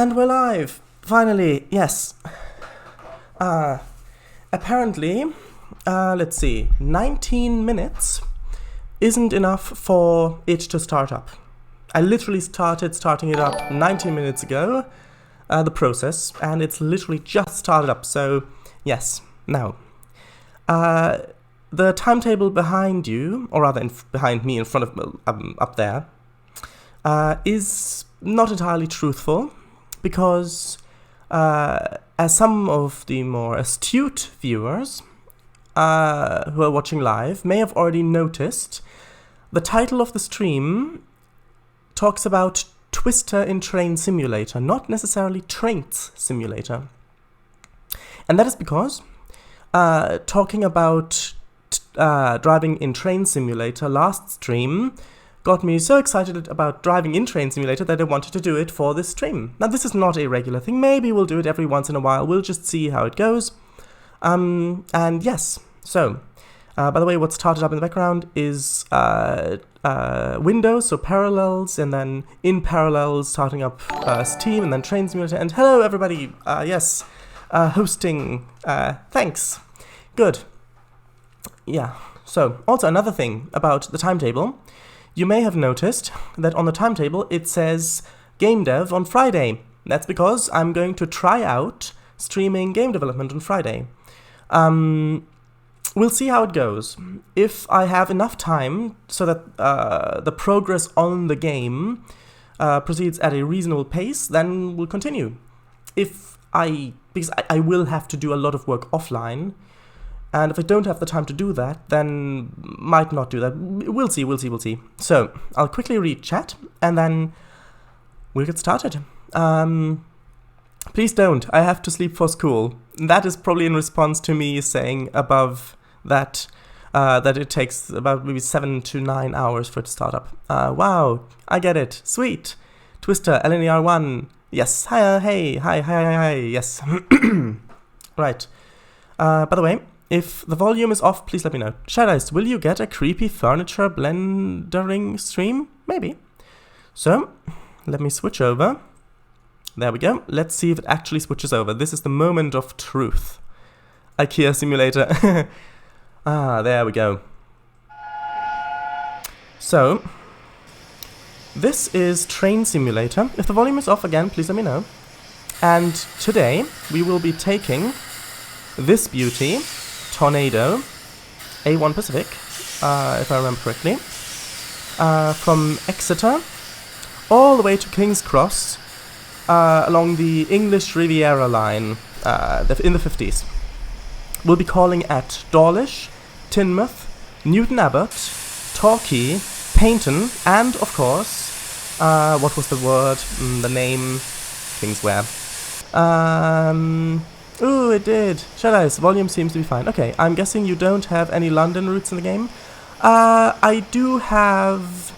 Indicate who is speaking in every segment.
Speaker 1: And we're live! Finally, yes. Apparently, let's see, 19 minutes isn't enough for it to start up. I literally starting it up 19 minutes ago, the process, and it's literally just started up, so yes. Now, the timetable behind you, or rather behind me in front of up there, is not entirely truthful, because as some of the more astute viewers who are watching live may have already noticed, the title of the stream talks about Twister in Train Simulator, not necessarily Trains Simulator. And that is because talking about driving in Train Simulator last stream got me so excited about driving in Train Simulator that I wanted to do it for this stream. Now, this is not a regular thing. Maybe we'll do it every once in a while. We'll just see how it goes. And yes, so, by the way, what started up in the background is Windows, so Parallels, and then in Parallels starting up Steam, and then Train Simulator. And hello, everybody. Yes, hosting. Thanks. Good. Yeah. So, also another thing about the timetable. You may have noticed that on the timetable it says Game Dev on Friday. That's because I'm going to try out streaming game development on Friday. We'll see how it goes. If I have enough time so that the progress on the game proceeds at a reasonable pace, then we'll continue. Because I will have to do a lot of work offline, and if I don't have the time to do that, then might not do that. We'll see. So, I'll quickly read chat, and then we'll get started. Please don't. I have to sleep for school. That is probably in response to me saying above that that it takes about maybe 7 to 9 hours for it to start up. Wow, I get it. Sweet. Twister, LNER1. Yes. Hi. Yes. Right. By the way, if the volume is off, please let me know. Shadows, will you get a creepy furniture blendering stream? Maybe. So, let me switch over. There we go. Let's see if it actually switches over. This is the moment of truth. IKEA simulator. There we go. So, this is Train Simulator. If the volume is off again, please let me know. And today, we will be taking this beauty, Tornado, A1 Pacific, if I remember correctly, from Exeter all the way to King's Cross along the English Riviera line in the 50s. We'll be calling at Dawlish, Teignmouth, Newton Abbot, Torquay, Paynton, and of course, what was the word, the name, Kingsware. Ooh, it did. Shadows, volume seems to be fine. Okay, I'm guessing you don't have any London routes in the game. I do have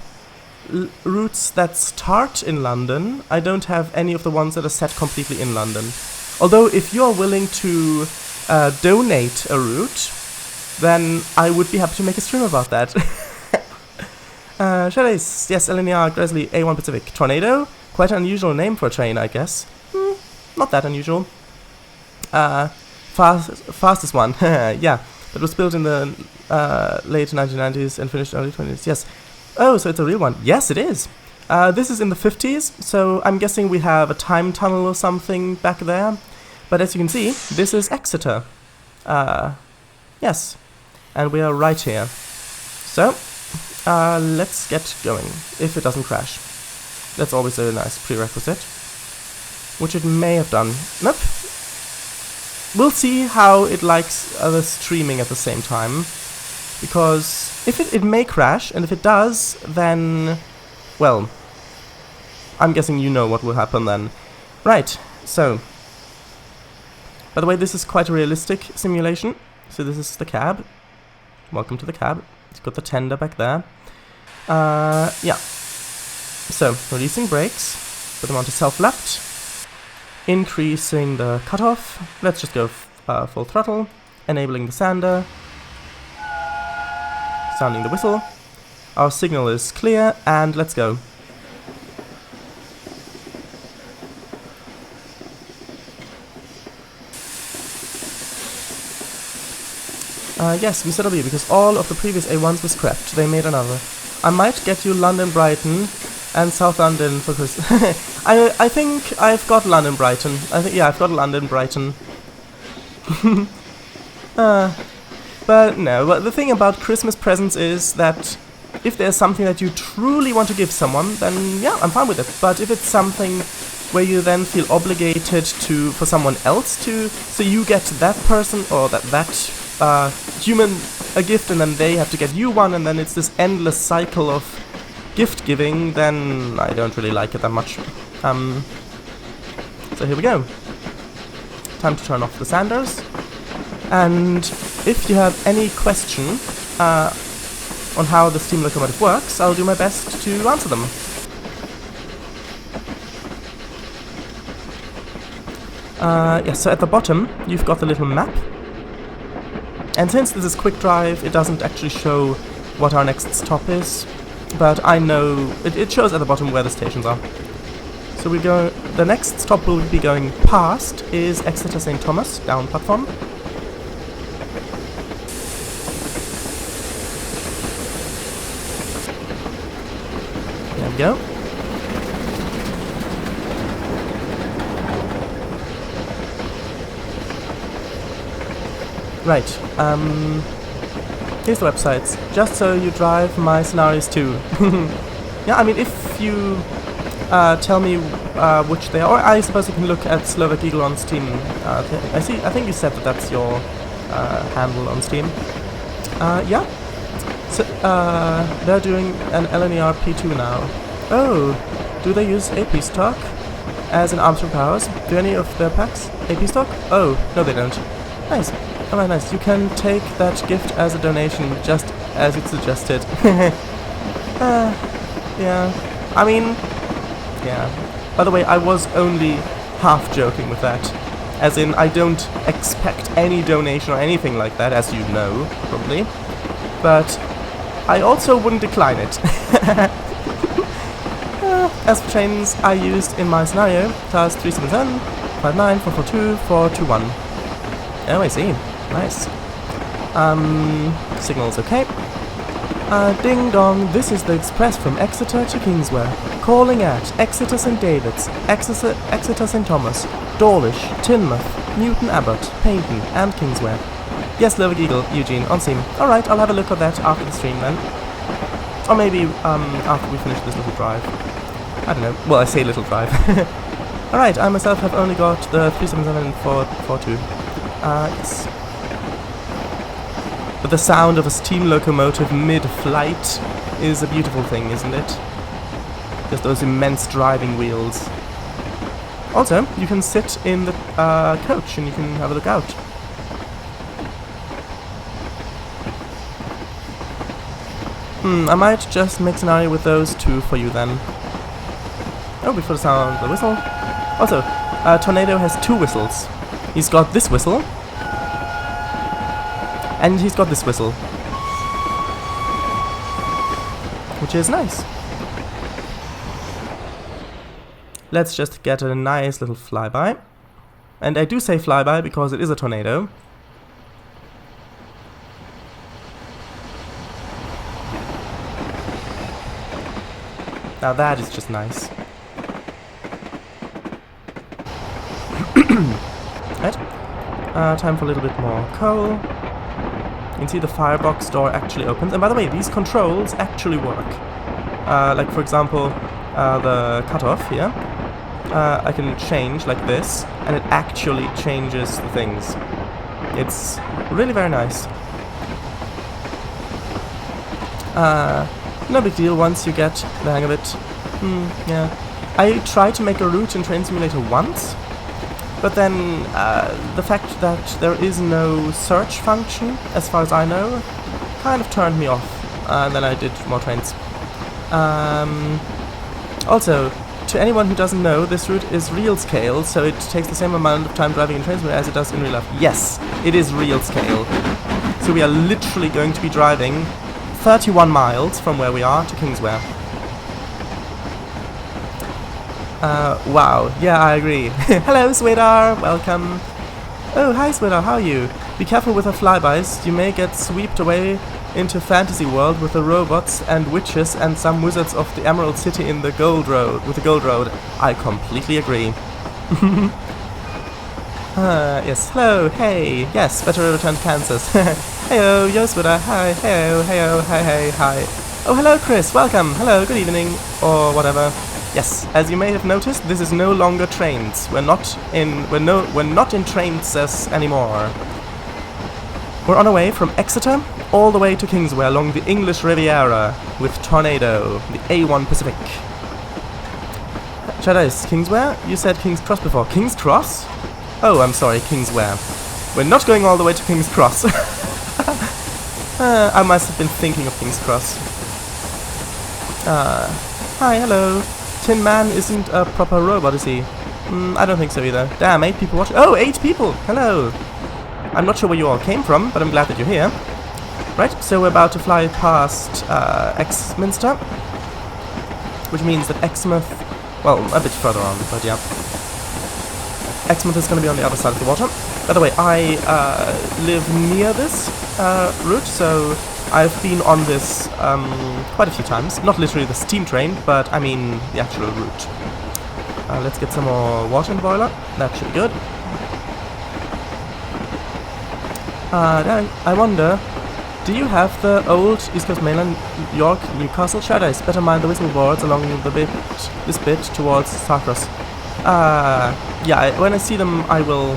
Speaker 1: routes that start in London. I don't have any of the ones that are set completely in London. Although, if you're willing to donate a route, then I would be happy to make a stream about that. Shadows, yes, LNR, Grizzly, A1 Pacific, Tornado. Quite an unusual name for a train, I guess. Not that unusual. Fastest one. Yeah, that was built in the late 1990s and finished early 20s. Yes. Oh, so it's a real one. Yes, it is. This is in the 50s, so I'm guessing we have a time tunnel or something back there. But as you can see, this is Exeter. Yes. And we are right here. So, let's get going, if it doesn't crash. That's always a nice prerequisite. Which it may have done. Nope. We'll see how it likes the streaming at the same time, because if it may crash, and if it does, then, well, I'm guessing you know what will happen then. Right, so, by the way, this is quite a realistic simulation. So this is the cab. Welcome to the cab. It's got the tender back there. Yeah. So, releasing brakes, put them onto self-left. Increasing the cutoff. Let's just go full throttle. Enabling the sander. Sounding the whistle. Our signal is clear, and let's go. Yes, VCW, because all of the previous A1s were scrapped. They made another. I might get you London Brighton and South London for Christmas. I think I've got London Brighton. Yeah, I've got London Brighton. But no, but the thing about Christmas presents is that if there's something that you truly want to give someone, then yeah, I'm fine with it. But if it's something where you then feel obligated for someone else to, so you get that person or that human a gift and then they have to get you one, and then it's this endless cycle of gift giving, then I don't really like it that much. So here we go. Time to turn off the Sanders. And if you have any question on how the steam locomotive works, I'll do my best to answer them. Yes, so at the bottom you've got the little map. And since this is quick drive, it doesn't actually show what our next stop is. But I know it shows at the bottom where the stations are. So we go. The next stop we'll be going past is Exeter St. Thomas, down platform. There we go. Right. Here's the websites, just so you drive my scenarios too. Yeah, I mean, if you tell me which they are, or I suppose you can look at Slovak Eagle on Steam. I think you said that that's your handle on Steam. Yeah. So they're doing an LNER P2 now. Oh, do they use AP stock as in Armstrong Powers? Do any of their packs AP stock? Oh, no, they don't. Nice. Alright, nice. You can take that gift as a donation, just as it suggested. Yeah. I mean, yeah. By the way, I was only half joking with that. As in, I don't expect any donation or anything like that, as you know, probably. But I also wouldn't decline it. As for trains I used in my scenario, class 377, 59, 442, 421. Oh, I see. Nice. Signal's okay. Ding dong, this is the express from Exeter to Kingsware. Calling at Exeter St. David's, Exeter St. Thomas, Dawlish, Teignmouth, Newton Abbot, Paynton, and Kingsware. Yes, Slovak Eagle, Eugene, on Steam. Alright, I'll have a look at that after the stream then. Or maybe after we finish this little drive. I don't know. Well, I say little drive. Alright, I myself have only got the 377 and 442. Yes. But the sound of a steam locomotive mid-flight is a beautiful thing, isn't it? Just those immense driving wheels. Also, you can sit in the coach and you can have a look out. I might just make scenario with those two for you then. Oh, before the sound of the whistle. Also, Tornado has two whistles. He's got this whistle. And he's got this whistle. Which is nice. Let's just get a nice little flyby. And I do say flyby because it is a tornado. Now that is just nice. Right. Time for a little bit more coal. You can see the firebox door actually opens. And by the way, these controls actually work. Like for example, the cutoff here. I can change like this, and it actually changes the things. It's really very nice. No big deal once you get the hang of it. Yeah. I tried to make a route in Train Simulator once, but then the fact that there is no search function, as far as I know, kind of turned me off. And then I did more trains. Also, to anyone who doesn't know, this route is real scale, so it takes the same amount of time driving in Train Simulator as it does in real life. Yes, it is real scale. So we are literally going to be driving 31 miles from where we are to Kingsware. Wow, yeah, I agree. Hello, Swedar, welcome. Oh, hi, Swedar, how are you? Be careful with the flybys. You may get swept away into fantasy world with the robots and witches and some wizards of the Emerald City in the Gold Road. With the Gold Road, I completely agree. Yes. Hello. Hey. Yes. Better return to Kansas. Heyo. Yoswida. Hi. Heyo. Heyo. Hi. Hey. Hi. Oh, hello, Chris. Welcome. Hello. Good evening. Or whatever. Yes. As you may have noticed, this is no longer trains. We're not in trains anymore. We're on our way from Exeter all the way to Kingsway along the English Riviera with Tornado, the A1 Pacific. Shadows, Kingsway? You said King's Cross before. King's Cross? Oh, I'm sorry, Kingsway. We're not going all the way to King's Cross. I must have been thinking of King's Cross. Hi, hello. Tin Man isn't a proper robot, is he? I don't think so either. Damn, 8 people watching. Oh, 8 people! Hello! I'm not sure where you all came from, but I'm glad that you're here. Right, so we're about to fly past Exminster, which means that Exmouth, well, a bit further on, but yeah. Exmouth is going to be on the other side of the water. By the way, I live near this route, so I've been on this quite a few times. Not literally the steam train, but I mean the actual route. Let's get some more water in the boiler. That should be good. I wonder, do you have the old East Coast Mainland York Newcastle Shadows? Better mind the whistle boards along this bit towards Starcross. Yeah, when I see them, I will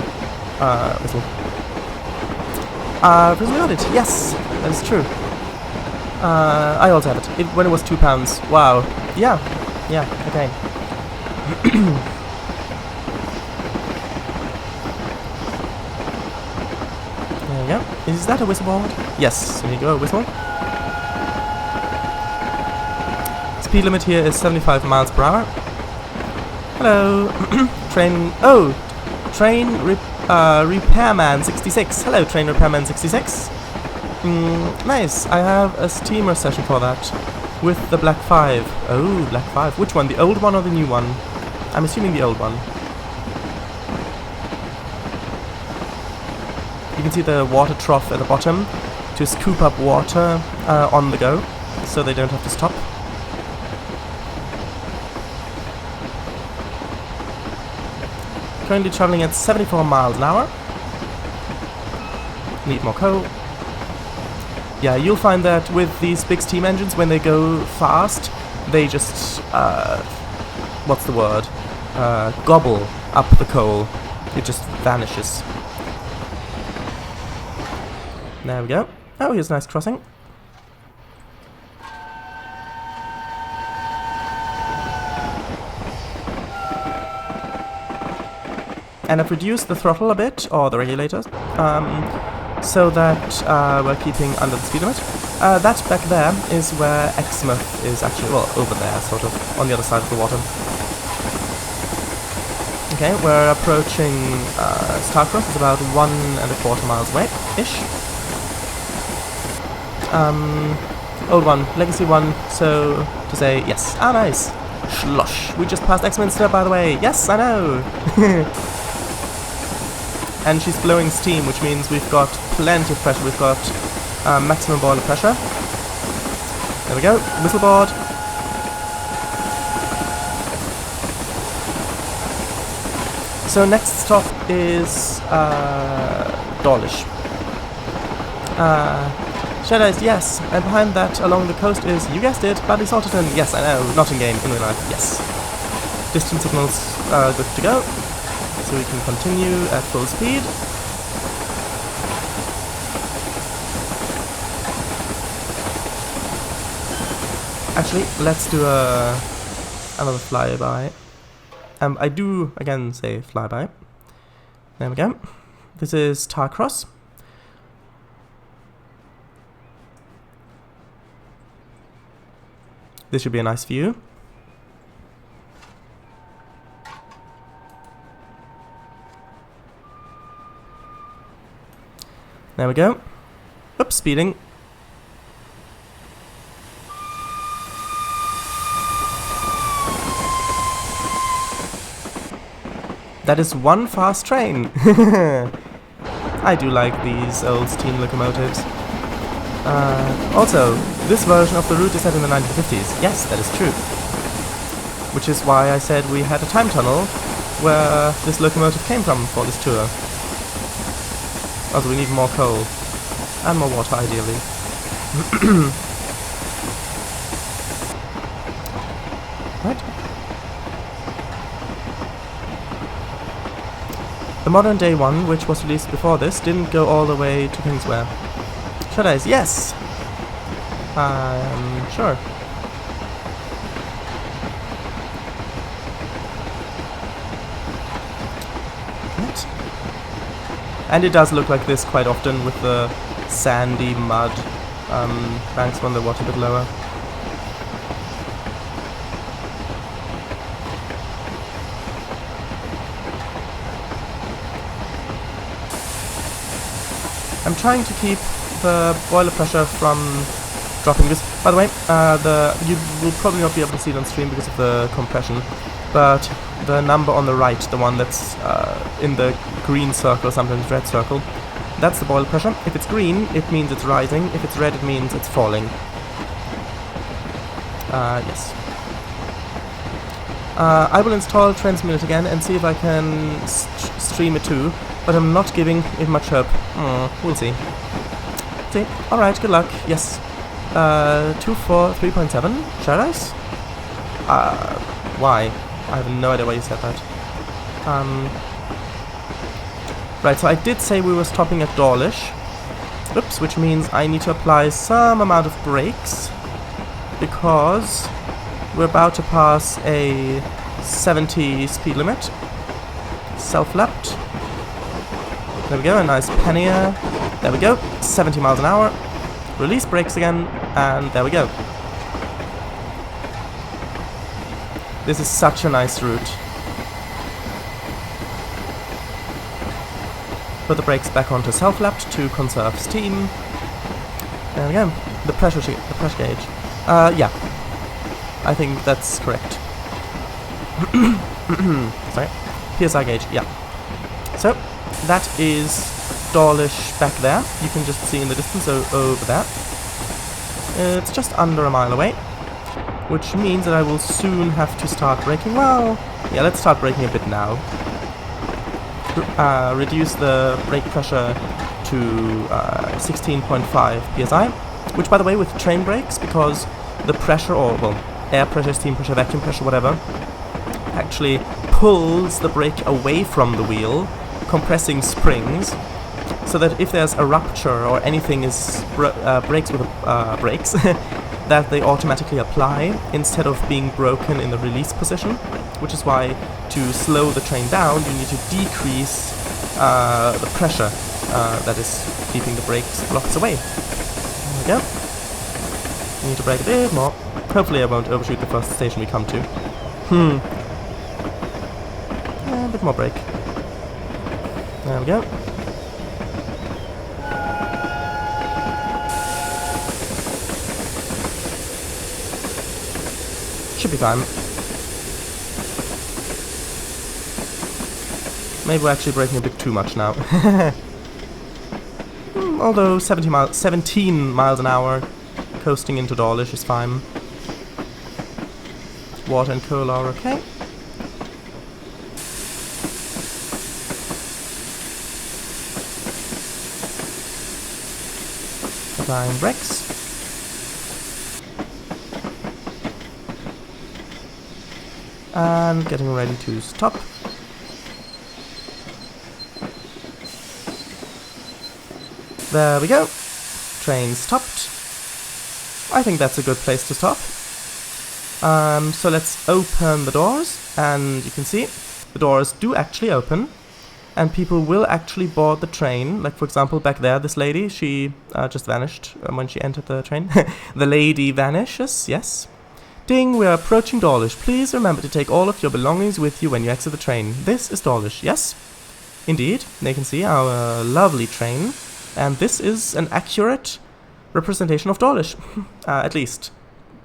Speaker 1: whistle. Prison Audit, yes, that is true. I also have it. When it was £2. Wow. Yeah, okay. Yeah, is that a whistle board? Yes, there you go, whistle. Speed limit here is 75 miles per hour. Hello, train repairman 66. Hello, train repairman 66. Nice, I have a steamer session for that. With the Black 5. Oh, Black 5. Which one, the old one or the new one? I'm assuming the old one. You can see the water trough at the bottom to scoop up water on the go, so they don't have to stop. Currently traveling at 74 miles an hour. Need more coal. Yeah, you'll find that with these big steam engines, when they go fast, they just, what's the word? Gobble up the coal. It just vanishes. There we go. Oh, here's a nice crossing. And I've reduced the throttle a bit, or the regulators, so that we're keeping under the speed limit. That back there is where Exmouth is actually, well, over there, sort of, on the other side of the water. Okay, we're approaching Starcross. It's about 1¼ miles away-ish. Old one, Legacy 1, so to say, yes. Ah, nice. Schloss. We just passed Exminster, by the way. Yes, I know. And she's blowing steam, which means we've got plenty of pressure. We've got maximum boiler pressure. There we go. Whistle board. So next stop is Dawlish. Shadows, yes. And behind that, along the coast is, you guessed it, Buddy Salterton. Yes, I know. Not in game, in real life. Yes. Distance signals good to go. So we can continue at full speed. Actually, let's do another flyby. I do, again, say flyby. There we go. This is Starcross. This should be a nice view. There we go. Oops, speeding. That is one fast train. I do like these old steam locomotives. Also, this version of the route is set in the 1950s. Yes, that is true. Which is why I said we had a time tunnel where this locomotive came from for this tour. Also, we need more coal. And more water, ideally. Right. The modern day one, which was released before this, didn't go all the way to Kingswear. Should I? Yes! Sure. Right. And it does look like this quite often with the sandy mud banks when the water a bit lower. I'm trying to keep the boiler pressure from dropping this. By the way, you will probably not be able to see it on stream because of the compression, but the number on the right, the one that's in the green circle, sometimes red circle, that's the boiler pressure. If it's green, it means it's rising. If it's red, it means it's falling. Yes. I will install Transmute again and see if I can stream it too, but I'm not giving it much hope. We'll see. See? Alright, good luck. Yes. 243.7? Share ice? Why? I have no idea why you said that. Right, so I did say we were stopping at Dawlish. Oops, which means I need to apply some amount of brakes, because we're about to pass a 70 speed limit. Self-lapped. There we go, a nice pannier. There we go, 70 miles an hour. Release brakes again, and there we go. This is such a nice route. Put the brakes back onto self-lapped to conserve steam. There we go. The pressure gauge. Yeah. I think that's correct. Sorry. PSI gauge, yeah. So, that is Dawlish back there. You can just see in the distance over there. It's just under a mile away, which means that I will soon have to start braking. Well, yeah, let's start braking a bit now. Reduce the brake pressure to 16.5 psi, which, by the way, with train brakes, because the pressure, or, well, air pressure, steam pressure, vacuum pressure, whatever, actually pulls the brake away from the wheel, compressing springs, so that if there's a rupture or anything is breaks with brakes, that they automatically apply instead of being broken in the release position, which is why to slow the train down you need to decrease the pressure that is keeping the brakes blocks away. There we go. We need to brake a bit more. Hopefully I won't overshoot the first station we come to. A bit more brake. There we go. Should be fine. Maybe we're actually braking a bit too much now. Although 17 miles an hour coasting into Dawlish is fine. Water and coal are okay. Applying brakes. And getting ready to stop. There we go. Train stopped. I think that's a good place to stop. So let's open the doors, and you can see the doors do actually open, and people will actually board the train. Like, for example, back there, this lady, she just vanished when she entered the train. The lady vanishes, yes. Ding, we are approaching Dawlish. Please remember to take all of your belongings with you when you exit the train. This is Dawlish, yes? Indeed, they can see our lovely train, and this is an accurate representation of Dawlish, at least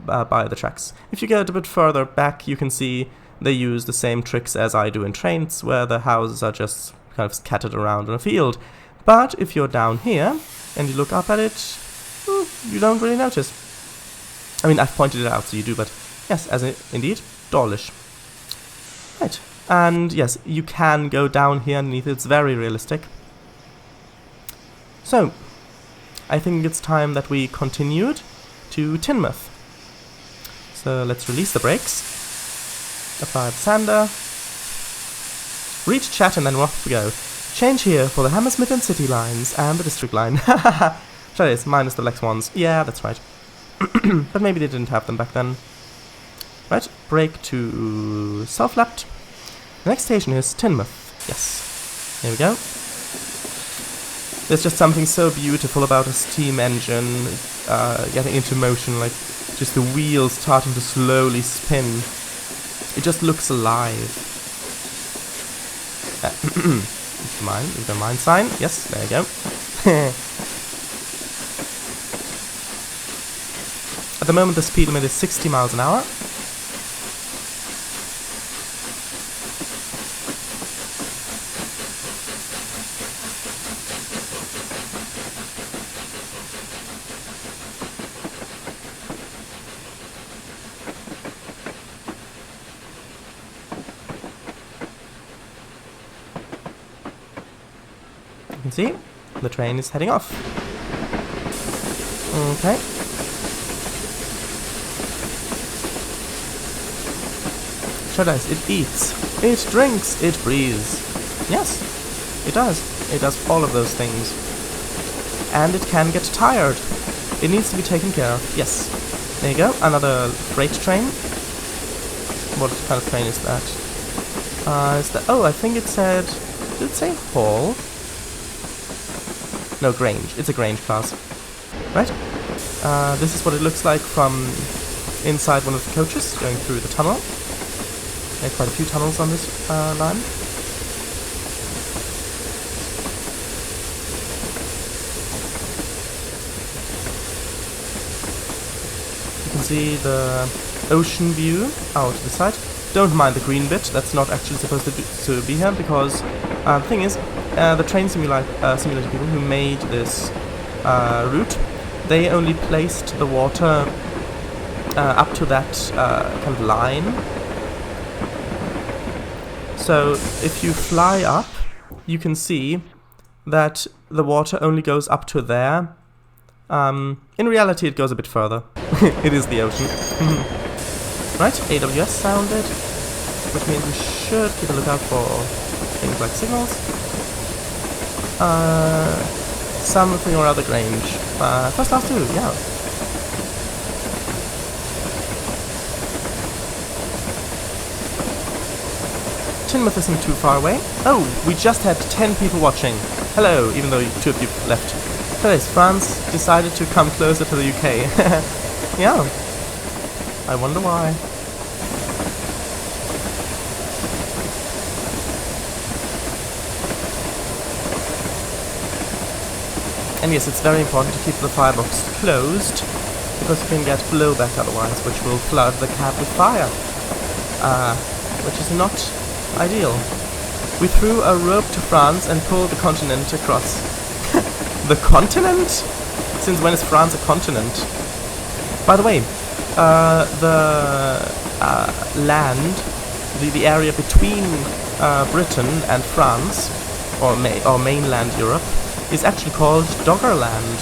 Speaker 1: by the tracks. If you get a bit further back, you can see they use the same tricks as I do in trains, where the houses are just kind of scattered around in a field. But if you're down here and you look up at it, you don't really notice. I mean, I've pointed it out, so you do, but yes, indeed, Dawlish. Right, and yes, you can go down here underneath. It's very realistic. So, I think it's time that we continued to Teignmouth. So let's release the brakes. Apply the sander. Reach chat and then off we go. Change here for the Hammersmith and City lines and the District line. That is, minus the Lex ones. Yeah, that's right. But maybe they didn't have them back then. Right, brake to self-lapped. The next station is Teignmouth. Yes. Here we go. There's just something so beautiful about a steam engine getting into motion, like just the wheels starting to slowly spin. It just looks alive. The mine sign. Yes, there you go. At the moment the speed limit is 60 miles an hour. You can see, the train is heading off. Okay. Showdice, it eats, it drinks, it breathes. Yes, it does. It does all of those things. And it can get tired. It needs to be taken care of. Yes. There you go, another freight train. What kind of train is that? Oh, I think it said... Did it say Hall? No, Grange. It's a Grange class. Right. This is what it looks like from inside one of the coaches, going through the tunnel. There are quite a few tunnels on this line. You can see the ocean view out the side. Don't mind the green bit, that's not actually supposed to be here, because the thing is, the train simulator people who made this route, they only placed the water up to that kind of line. So if you fly up, you can see that the water only goes up to there. In reality, it goes a bit further. It is the ocean. Right, AWS sounded, which means we should keep a lookout for things like signals. Something or other Grange. First class too, yeah. Teignmouth isn't too far away. Oh, we just had 10 people watching. Hello, even though 2 of you left. First, France decided to come closer to the UK. Yeah. I wonder why. And yes, it's very important to keep the firebox closed, because you can get blowback otherwise, which will flood the cab with fire. Which is not ideal. We threw a rope to France and pulled the continent across. The continent? Since when is France a continent? By the way, the land, the area between Britain and France, or mainland Europe, is actually called Doggerland.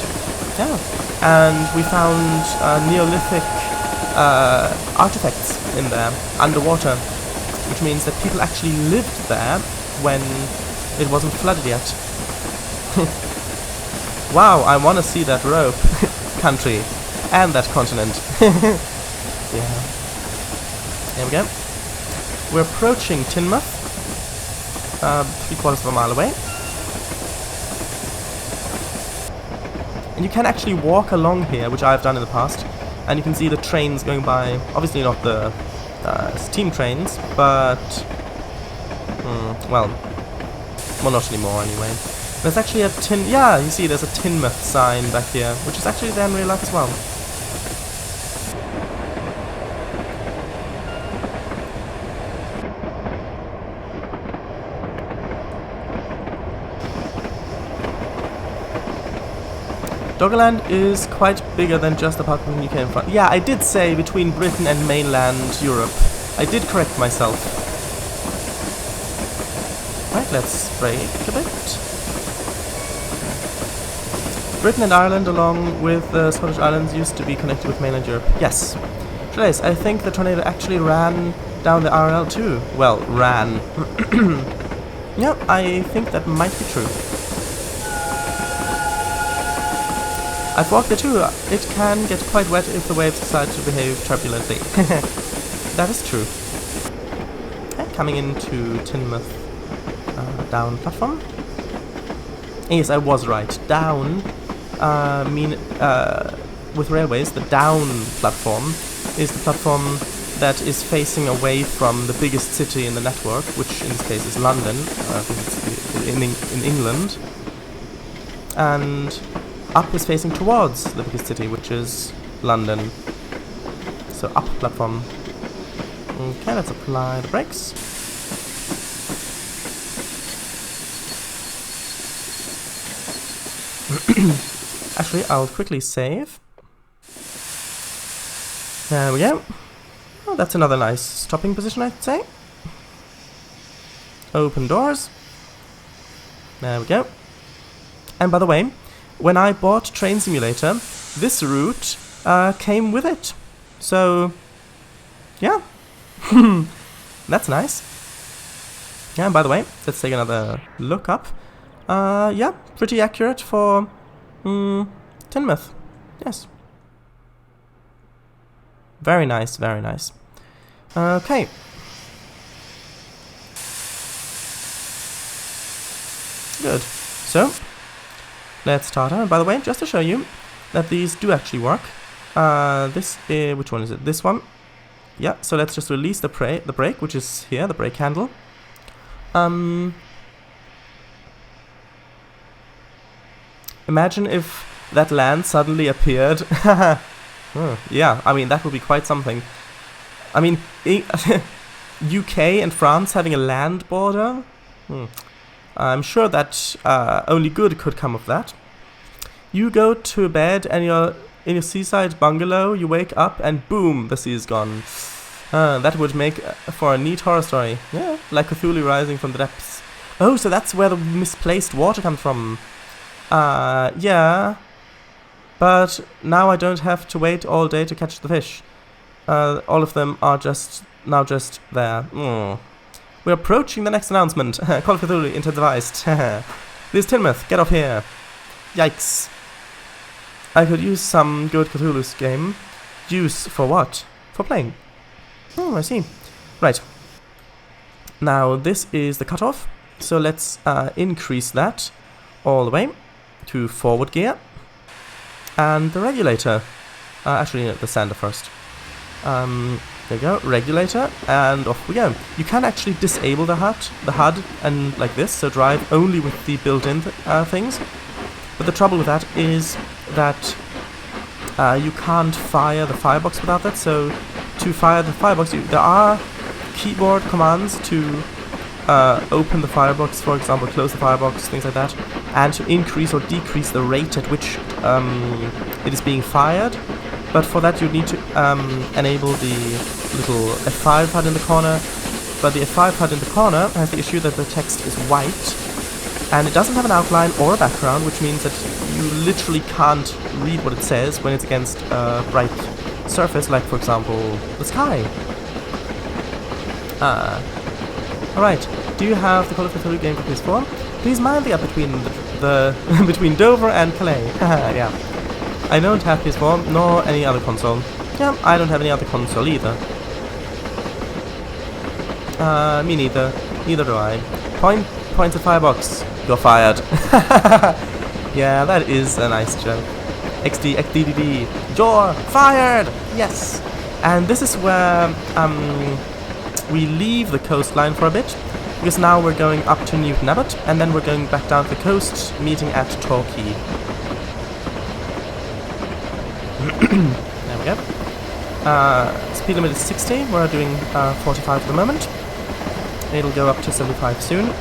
Speaker 1: Yeah. And we found Neolithic artifacts in there, underwater, which means that people actually lived there when it wasn't flooded yet. Wow, I want to see that rope country and that continent. Yeah. There we go. We're approaching Teignmouth, 3/4 of a mile away. And you can actually walk along here, which I've done in the past, and you can see the trains going by. Obviously not the steam trains, but well, not anymore anyway. There's actually a yeah, you see there's a Teignmouth sign back here, which is actually there in real life as well. Doggerland is quite bigger than just the part between UK and France. Yeah, I did say between Britain and mainland Europe. I did correct myself. Right, let's brake a bit. Britain and Ireland, along with the Scottish Islands, used to be connected with mainland Europe. Yes. Trace, I think the tornado actually ran down the RL too. Well, ran. Yeah, I think that might be true. I've walked there too. It can get quite wet if the waves decide to behave turbulently. That is true. Okay, coming into Teignmouth down platform. Yes, I was right. Down with railways, the down platform is the platform that is facing away from the biggest city in the network, which in this case is London. I think it's in England. And up is facing towards the biggest city, which is London. So up platform. Okay, let's apply the brakes. Actually, I'll quickly save. There we go. Oh, that's another nice stopping position, I'd say. Open doors. There we go. And by the way, when I bought Train Simulator, this route came with it. So, yeah. That's nice. Yeah, and by the way, let's take another look up. Yeah, pretty accurate for Teignmouth. Yes. Very nice, very nice. Okay. Good. So, let's start. And by the way, just to show you that these do actually work. Which one is it? This one. Yeah, so let's just release the brake, which is here, the brake handle. Imagine if that land suddenly appeared. Yeah, I mean, that would be quite something. I mean, UK and France having a land border? I'm sure that only good could come of that. You go to bed and you're in your seaside bungalow, you wake up and boom, the sea is gone. That would make for a neat horror story. Yeah, like Cthulhu rising from the depths. Oh, so that's where the misplaced water comes from. Yeah. But now I don't have to wait all day to catch the fish. All of them are now just there. We're approaching the next announcement. Call of Cthulhu intensified. This Teignmouth, get off here. Yikes. I could use some good Cthulhu's game. Use for what? For playing. Oh, I see. Right. Now this is the cutoff. So let's increase that all the way to forward gear. And the regulator. Actually, the sander first. There we go, regulator, and off we go. You can actually disable the HUD, and like this, so drive only with the built-in things. But the trouble with that is that you can't fire the firebox without that. So to fire the firebox, there are keyboard commands to open the firebox, for example, close the firebox, things like that, and to increase or decrease the rate at which it is being fired. But for that you need to enable the little F5 HUD in the corner. But the F5 HUD in the corner has the issue that the text is white, and it doesn't have an outline or a background, which means that you literally can't read what it says when it's against a bright surface, like for example the sky. Alright, do you have the Call of Cthulhu game for PS4? Please mind the gap between between Dover and Calais. Yeah. I don't have PS4, nor any other console. Yeah, I don't have any other console either. Me neither. Neither do I. Points at firebox. You're fired. Yeah, that is a nice joke. XDDD. You're fired! Yes! And this is where we leave the coastline for a bit, because now we're going up to Newton Abbot, and then we're going back down the coast, meeting at Torquay. There we go. Speed limit is 60, we're doing 45 at the moment. It'll go up to 75 soon.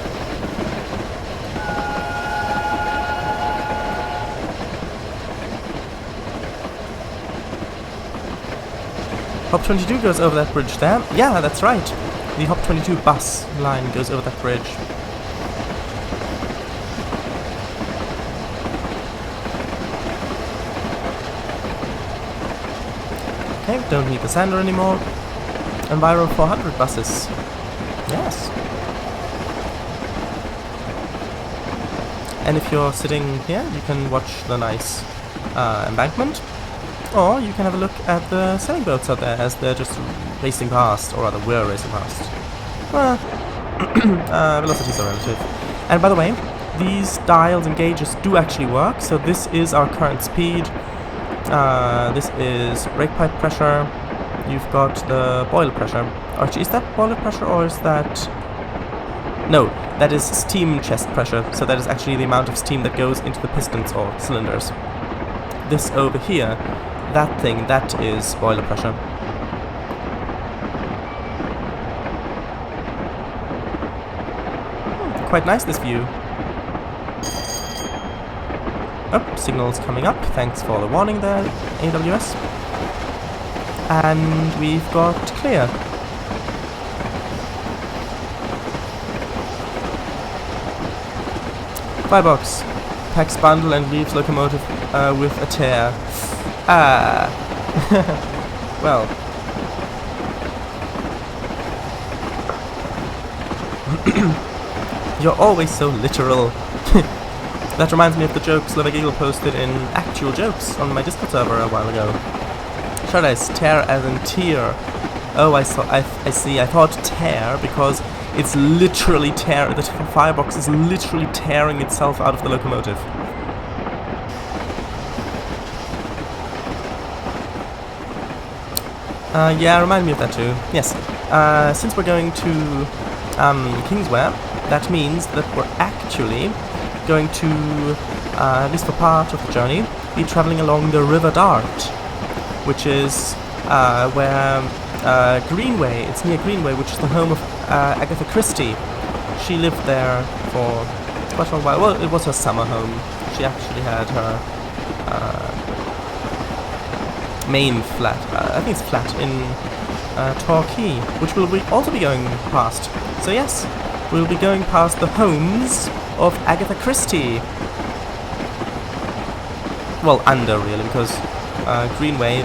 Speaker 1: Hop 22 goes over that bridge there. Yeah, that's right. The Hop 22 bus line goes over that bridge. Okay, don't need the sander anymore. Enviro 400 buses. Yes. And if you're sitting here, you can watch the nice embankment. Or you can have a look at the sailing boats out there as they're just racing past, or rather we're racing past. Well, velocities are relative. And by the way, these dials and gauges do actually work, so this is our current speed. This is brake pipe pressure. You've got the boiler pressure. Actually, is that boiler pressure or is that... No, that is steam chest pressure, so that is actually the amount of steam that goes into the pistons or cylinders. This over here, that thing, that is boiler pressure. Quite nice, this view. Oh, signal's coming up. Thanks for the warning there, AWS. And we've got clear. Firebox packs bundle and leaves locomotive with a tear. Ah. Well. You're always so literal. That reminds me of the joke Slovak Eagle posted in Actual Jokes on my Discord server a while ago. Should I tear as in tear? Oh, I see. I thought tear because it's literally tear. The firebox is literally tearing itself out of the locomotive. Yeah, remind me of that too. Yes. Since we're going to Kingswear, that means that we're actually going to, at least for part of the journey, be travelling along the River Dart, which is where Greenway, it's near Greenway, which is the home of Agatha Christie. She lived there for quite a while. Well, it was her summer home. She actually had her main flat, I think it's flat in Torquay, which we'll also be going past. So yes, we'll be going past the homes of Agatha Christie. Well, under really, because Greenway,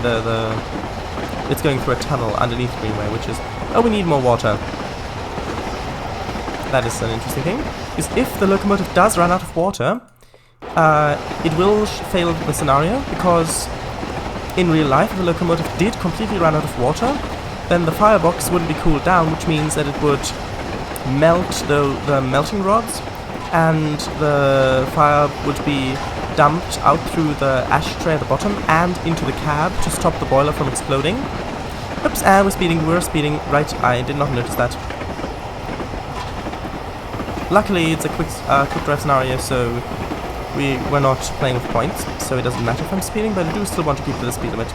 Speaker 1: it's going through a tunnel underneath Greenway, which is... Oh, we need more water. That is an interesting thing, because if the locomotive does run out of water, it will fail the scenario, because in real life, if the locomotive did completely run out of water, then the firebox wouldn't be cooled down, which means that it would melt the melting rods, and the fire would be dumped out through the ashtray at the bottom and into the cab to stop the boiler from exploding. Oops, and we're speeding, right, I did not notice that. Luckily, it's a quick drive scenario, so we're not playing with points, so it doesn't matter if I'm speeding, but I do still want to keep to the speed limit.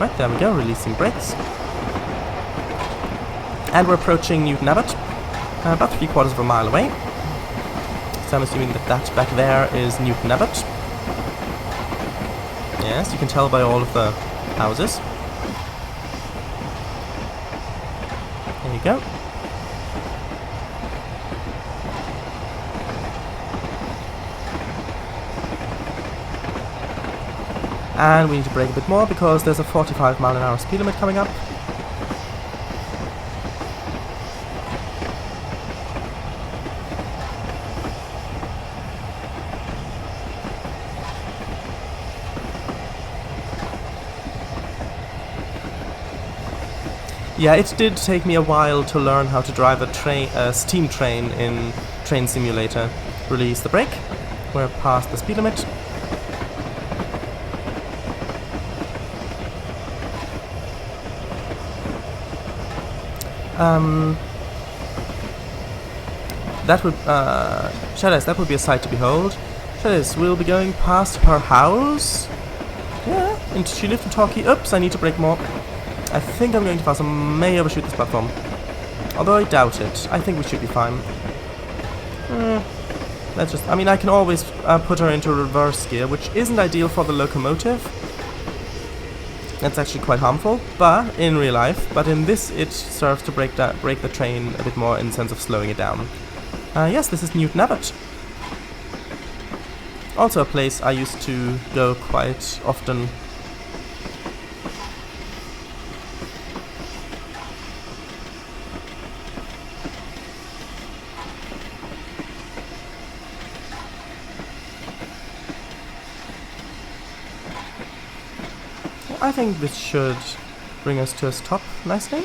Speaker 1: Right, there we go, releasing brakes. And we're approaching Newton Abbot, about 3/4 of a mile away. So I'm assuming that back there is Newton Abbot. Yes, you can tell by all of the houses. There you go. And we need to brake a bit more because there's a 45-mile-an-hour speed limit coming up. Yeah, it did take me a while to learn how to drive a steam train in Train Simulator. Release the brake. We're past the speed limit. That would, Shadows, that would be a sight to behold. Shadows, we'll be going past her house. Yeah, and she lived in Torquay. Oops, I need to brake more. I think I'm going too fast. I may overshoot this platform. Although I doubt it. I think we should be fine. Let's just... I mean, I can always put her into reverse gear, which isn't ideal for the locomotive. It's actually quite harmful, but in real life. But in this, it serves to break the train a bit more in the sense of slowing it down. Yes, this is Newton Abbot. Also a place I used to go quite often. I think this should bring us to a stop nicely.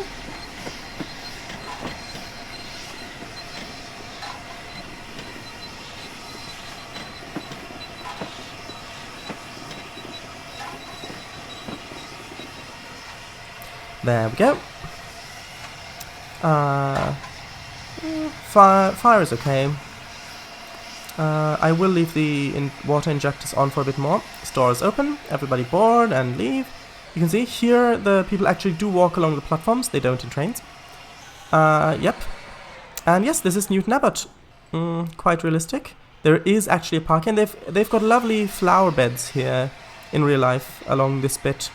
Speaker 1: There we go. Fire is okay. I will leave the water injectors on for a bit more. Store is open, everybody board and leave. You can see here the people actually do walk along the platforms, they don't in trains. Yep. And yes, this is Newton Abbot. Quite realistic. There is actually a park, and they've got lovely flower beds here in real life along this bit.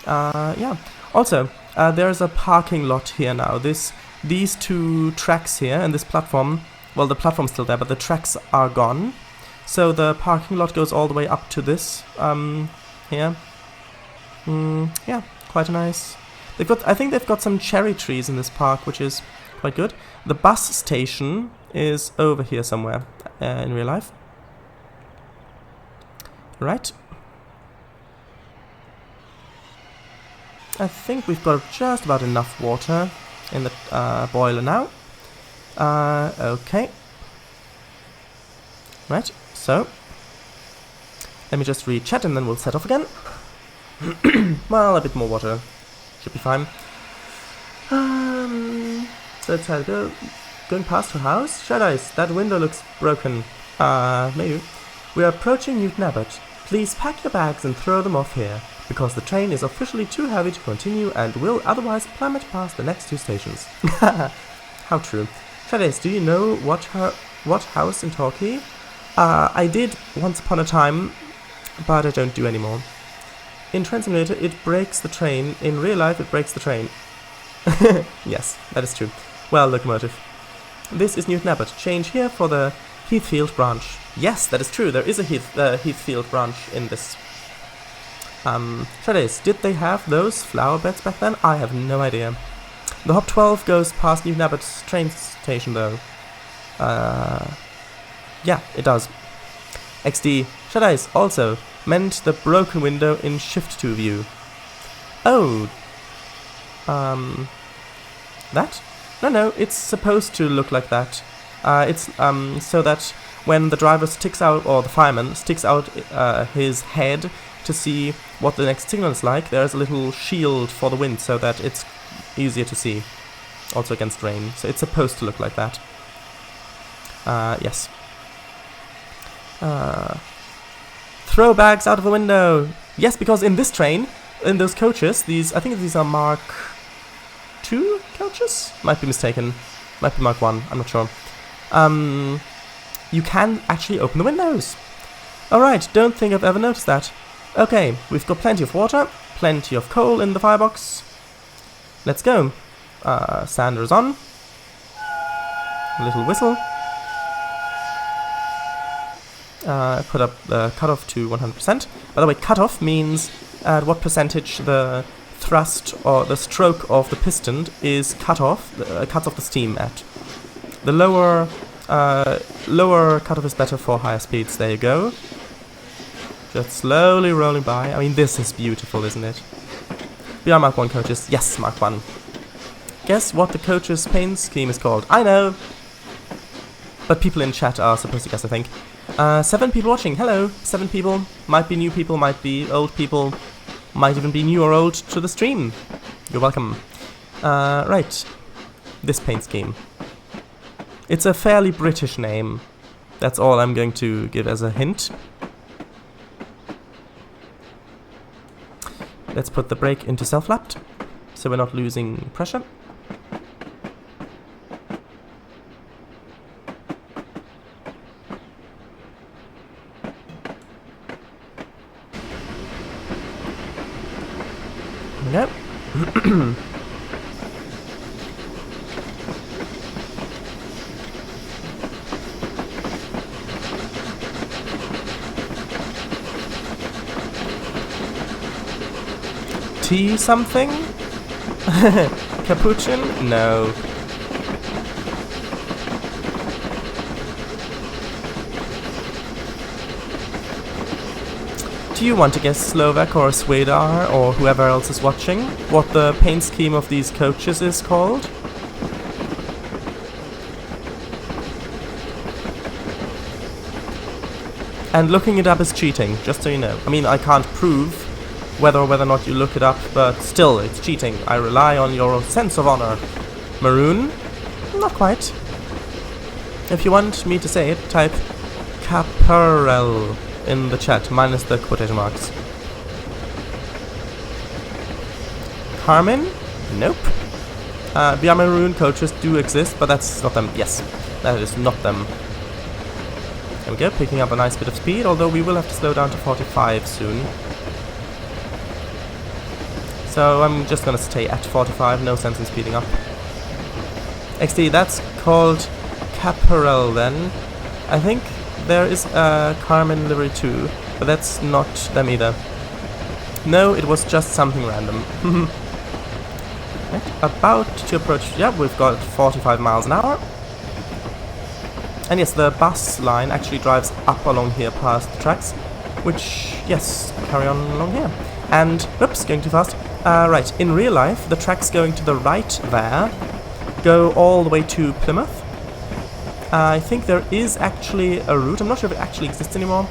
Speaker 1: Yeah. Also, there's a parking lot here now. These two tracks here and this platform, well, the platform's still there, but the tracks are gone. So the parking lot goes all the way up to this here. Yeah, quite nice. I think they've got some cherry trees in this park, which is quite good. The bus station is over here somewhere in real life. Right. I think we've got just about enough water in the boiler now. Okay. Right, so let me just read chat and then we'll set off again. Well, a bit more water should be fine. So let's try to go. Going past her house? Shadows, that window looks broken. Maybe. We are approaching Newton Abbot. Please pack your bags and throw them off here, because the train is officially too heavy to continue and will otherwise plummet past the next 2 stations. How true. Shadows, do you know what house in Torquay? I did once upon a time, but I don't do anymore. In Train Simulator, it breaks the train. In real life, it breaks the train. Yes, that is true. Well, locomotive. This is Newton Abbot. Change here for the Heathfield branch. Yes, that is true. There is a Heathfield branch in this. Shadows, did they have those flower beds back then? I have no idea. The Hop 12 goes past Newton Abbot's train station, though. Yeah, it does. XD. Shadows, also meant the broken window in Shift 2 view. Oh. That? No, it's supposed to look like that. It's so that when the driver sticks out, or the fireman sticks out his head to see what the next signal is like, there's a little shield for the wind so that it's easier to see. Also against rain. So it's supposed to look like that. Yes. Throw bags out of the window! Yes, because in this train, in those coaches, I think these are Mark II coaches? Might be mistaken. Might be Mark 1, I'm not sure. You can actually open the windows. Alright, don't think I've ever noticed that. Okay, we've got plenty of water, plenty of coal in the firebox. Let's go. Sander is on. A little whistle. Put up the cutoff to 100%. By the way, cutoff means at what percentage the thrust or the stroke of the piston is cuts off the steam at. The lower cutoff is better for higher speeds. There you go. Just slowly rolling by. I mean, this is beautiful, isn't it? BR Mark 1 coaches. Yes, Mark 1. Guess what the coach's paint scheme is called? I know! But people in chat are supposed to guess, I think. 7 people watching. Hello, 7 people. Might be new people, might be old people. Might even be new or old to the stream. You're welcome. Right. This paint scheme. It's a fairly British name. That's all I'm going to give as a hint. Let's put the brake into self-lapped, so we're not losing pressure. Nope. Tea something? Capuchin? No. Do you want to guess, Slovak or Swedar or whoever else is watching, what the paint scheme of these coaches is called? And looking it up is cheating, just so you know. I mean, I can't prove whether or not you look it up, but still, it's cheating. I rely on your sense of honor. Maroon? Not quite. If you want me to say it, type Caparel in the chat, minus the quotation marks. Carmen? Nope. BR Maroon coaches do exist, but that's not them. Yes, that is not them. There we go, picking up a nice bit of speed, although we will have to slow down to 45 soon. So I'm just gonna stay at 45, no sense in speeding up. XD, that's called Caparel then. I think there is a Carmen livery too, but that's not them either. No, it was just something random. Right, about to approach, yeah, we've got 45 miles an hour. And yes, the bus line actually drives up along here past the tracks, which, yes, carry on along here. And, whoops, going too fast. Right, in real life, the tracks going to the right there go all the way to Plymouth. I think there is actually a route, I'm not sure if it actually exists anymore,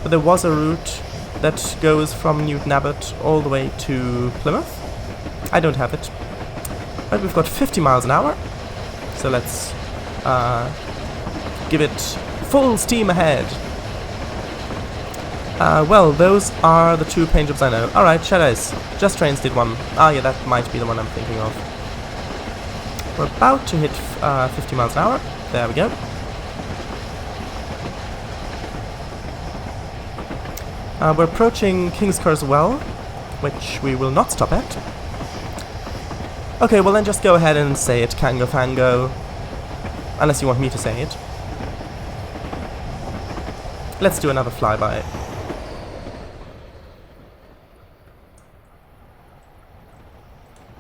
Speaker 1: but there was a route that goes from Newton Abbot all the way to Plymouth. I don't have it. But we've got 50 miles an hour, so let's give it full steam ahead. Well, those are the two paint jobs I know. Alright, Shadows. Just Trains did one. Ah, yeah, that might be the one I'm thinking of. We're about to hit 50 miles an hour. There we go. We're approaching King's Curse Well, which we will not stop at. Okay, well then just go ahead and say it, Kango Fango. Unless you want me to say it. Let's do another flyby.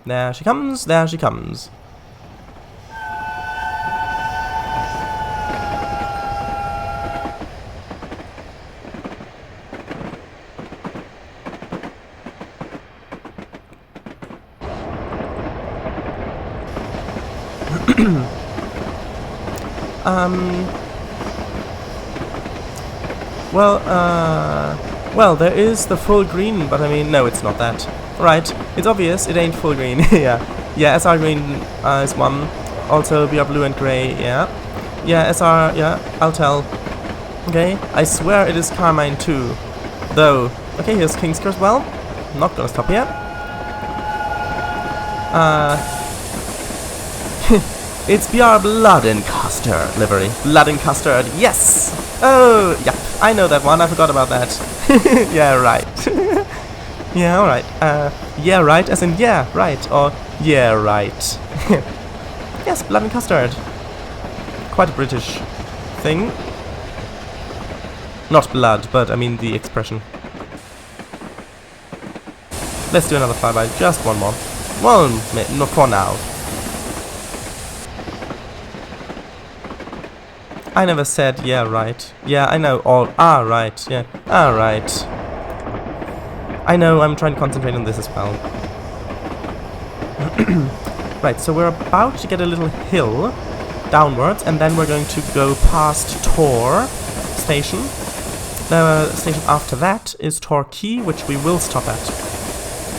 Speaker 1: There she comes, there she comes. Well, there is the full green, but I mean, no, it's not that. Right, it's obvious, it ain't full green, yeah. Yeah, SR green is one. Also, BR blue and grey, yeah. Yeah, SR, yeah, I'll tell. Okay, I swear it is Carmine too. Though, okay, here's King's Curse Well. I'm not gonna stop here. It's BR Blood and Custard livery. Blood and Custard, yes! Oh, yeah, I know that one, I forgot about that. Yeah, right. Yeah, alright. Yeah, right, as in yeah, right, or yeah, right. Yes, Blood and Custard. Quite a British thing. Not blood, but I mean the expression. Let's do another flyby, just one more. Well, not for now. I never said yeah, right. Yeah, I know all. Ah, right. Yeah. Ah, right. I know, I'm trying to concentrate on this as well. Right, so we're about to get a little hill downwards, and then we're going to go past Tor Station. The station after that is Torquay, which we will stop at.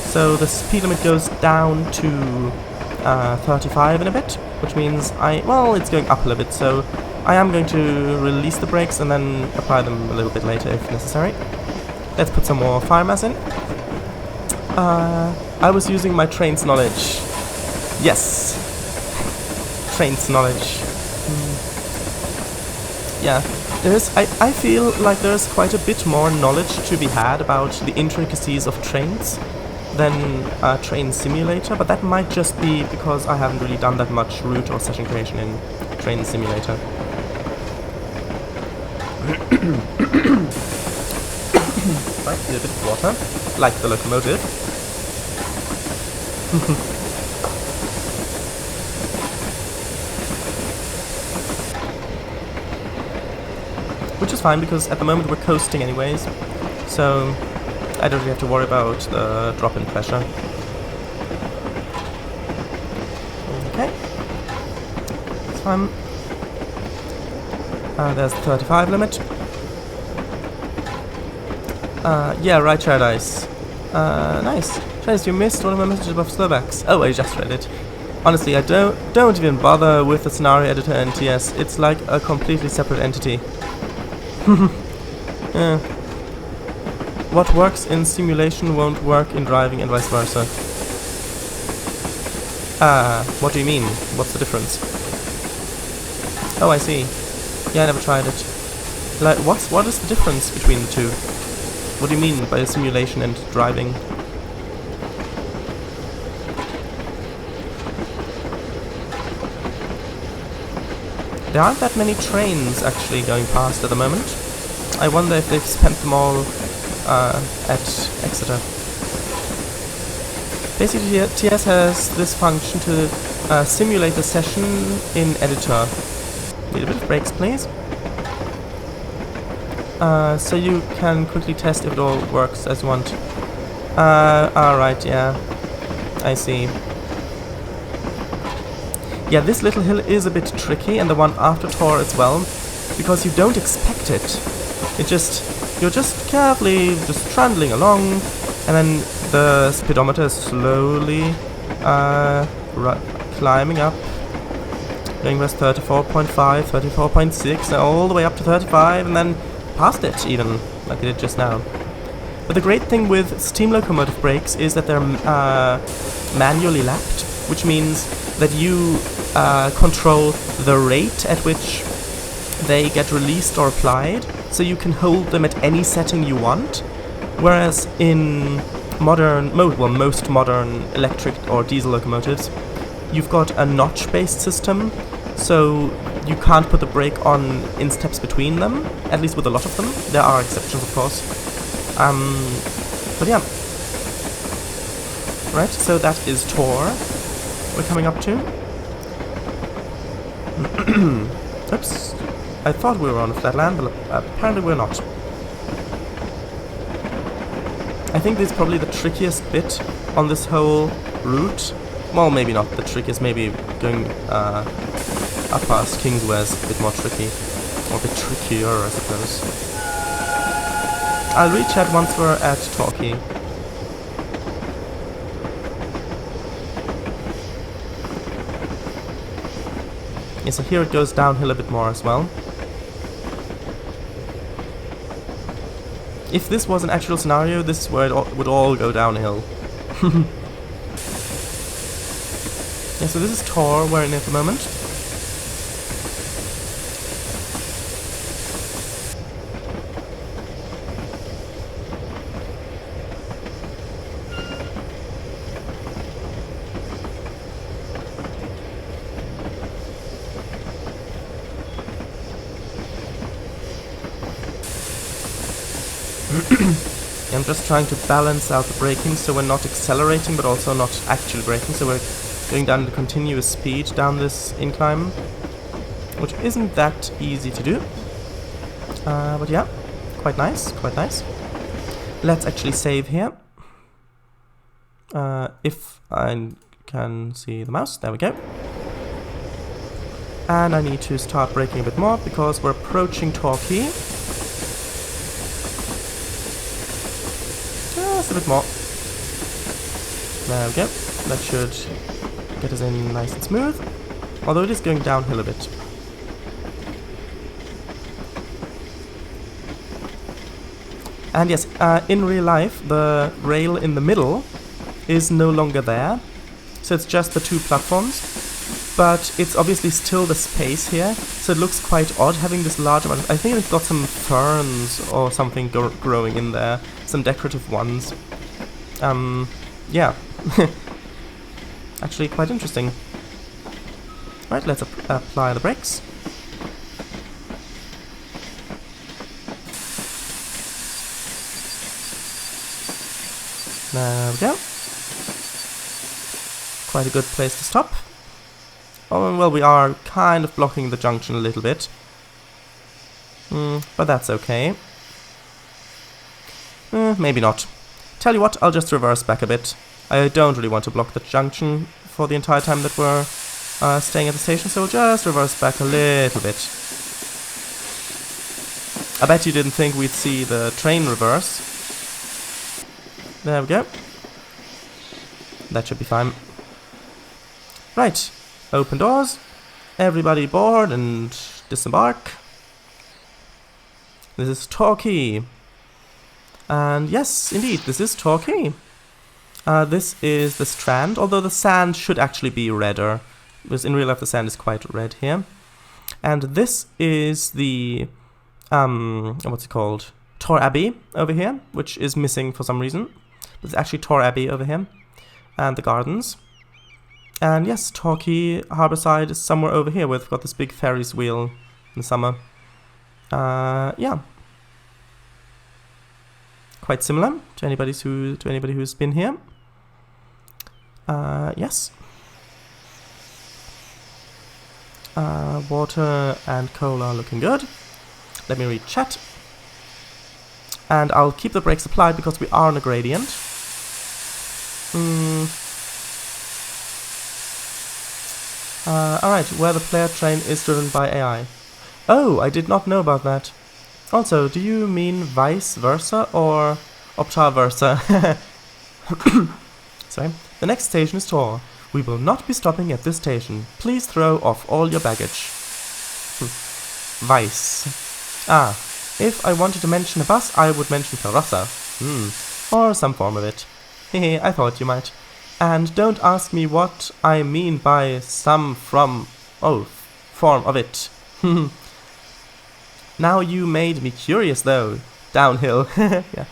Speaker 1: So the speed limit goes down to 35 in a bit, which means well, it's going up a little bit, so I am going to release the brakes and then apply them a little bit later if necessary. Let's put some more fire mass in. I was using my trains knowledge. Yes! Trains knowledge. Yeah, I feel like there's quite a bit more knowledge to be had about the intricacies of trains than Train Simulator, but that might just be because I haven't really done that much route or session creation in Train Simulator. Right, need a bit of water, like the locomotive. Which is fine, because at the moment we're coasting anyways, so I don't really have to worry about the drop in pressure. Okay. It's fine. There's the 35 limit. Yeah, right, Paradise. Nice. Paradise, you missed one of my messages about Slovaks. Oh, I just read it. Honestly, I don't even bother with the scenario editor in TS. It's like a completely separate entity. Yeah. What works in simulation won't work in driving and vice versa. What do you mean? What's the difference? Oh, I see. Yeah, I never tried it. Like, what is the difference between the two? What do you mean by simulation and driving? There aren't that many trains actually going past at the moment. I wonder if they've spent them all at Exeter. Basically, TS has this function to simulate the session in editor. Need a bit of brakes, please. So you can quickly test if it all works as you want. Alright, yeah. I see. Yeah, this little hill is a bit tricky, and the one after Tor as well, because you don't expect it. You're just carefully just trundling along, and then the speedometer is slowly climbing up, going past 34.5, 34.6, all the way up to 35, and then past it even, like it did just now. But the great thing with steam locomotive brakes is that they're manually lapped, which means that you control the rate at which they get released or applied, so you can hold them at any setting you want. Whereas in most modern electric or diesel locomotives, you've got a notch-based system, so you can't put the brake on in steps between them, at least with a lot of them. There are exceptions, of course. But yeah. Right, so that is Tor we're coming up to. Oops. I thought we were on a flat land, but apparently we're not. I think this is probably the trickiest bit on this whole route. Well, maybe not the trickiest, maybe going up past Kingsware's a bit more tricky. Or a bit trickier, I suppose. I'll rechat once we're at Torquay. Yeah, so here it goes downhill a bit more as well. If this was an actual scenario, this is where it would all go downhill. Yeah, so this is Tor we're in at the moment. I'm just trying to balance out the braking so we're not accelerating but also not actually braking, so we're going down the continuous speed down this incline, which isn't that easy to do. But yeah, quite nice, quite nice. Let's actually save here. If I can see the mouse, there we go. And I need to start braking a bit more because we're approaching Torquay. Just a bit more. There we go. That should get us in nice and smooth. Although it is going downhill a bit. And yes, in real life, the rail in the middle is no longer there. So it's just the two platforms. But it's obviously still the space here. So it looks quite odd having this large amount. I think it's got some ferns or something growing in there. Some decorative ones. Yeah. Actually quite interesting. Right, let's apply the brakes. There we go. Quite a good place to stop. Oh, well, we are kind of blocking the junction a little bit. But that's okay. Maybe not. Tell you what, I'll just reverse back a bit. I don't really want to block the junction for the entire time that we're staying at the station, so we'll just reverse back a little bit. I bet you didn't think we'd see the train reverse. There we go. That should be fine. Right, open doors. Everybody board and disembark. This is Torquay. And yes, indeed, this is Torquay. This is the Strand, although the sand should actually be redder, because in real life the sand is quite red here. And this is the, what's it called? Tor Abbey over here, which is missing for some reason. But it's actually Tor Abbey over here. And the gardens. And yes, Torquay Harbourside is somewhere over here. We've got this big Ferris wheel in the summer. Yeah. Quite similar to anybody who's been here. Yes. Water and coal are looking good. Let me read chat. And I'll keep the brakes applied because we are on a gradient. Alright, where the player train is driven by AI. Oh, I did not know about that. Also, do you mean vice versa or opta versa? Sorry. The next station is Tor. We will not be stopping at this station. Please throw off all your baggage. Vice. Ah, if I wanted to mention a bus, I would mention carrossa. Or some form of it. Hehe, I thought you might. And don't ask me what I mean by some form of it. Now you made me curious though. Downhill. Yeah.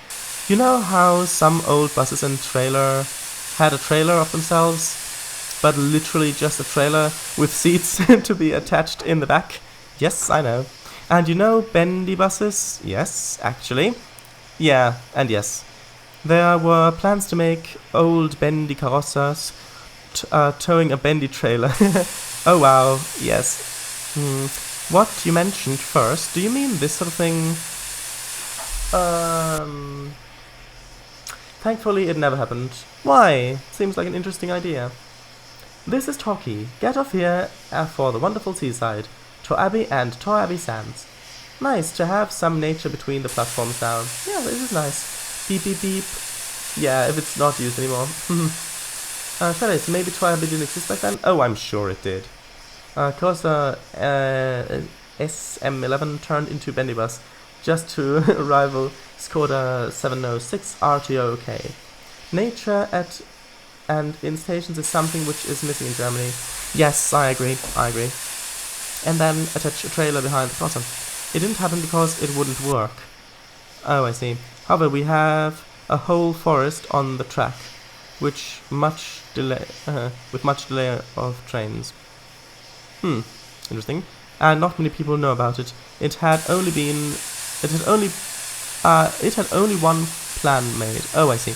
Speaker 1: You know how some old buses and trailer had a trailer of themselves, but literally just a trailer with seats to be attached in the back? Yes, I know. And you know bendy buses? Yes, actually. Yeah, and yes. There were plans to make old bendy carrossas towing a bendy trailer. Oh wow, yes. What you mentioned first, do you mean this sort of thing? Thankfully it never happened. Why? Seems like an interesting idea. This is Torquay. Get off here for the wonderful seaside. Tor Abbey and Tor Abbey Sands. Nice to have some nature between the platforms now. Yeah, this is nice. Beep beep beep. Yeah, if it's not used anymore. Fellas, maybe Tor Abbey didn't exist back then? Oh, I'm sure it did. Cause SM11 turned into bendy bus just to rival Skoda 706 RTOK. Nature at and in stations is something which is missing in Germany. Yes, I agree. And then attach a trailer behind the crosser. It didn't happen because it wouldn't work. Oh, I see. However, we have a whole forest on the track, with much delay of trains. Interesting. And not many people know about it. It had only one plan made. Oh, I see.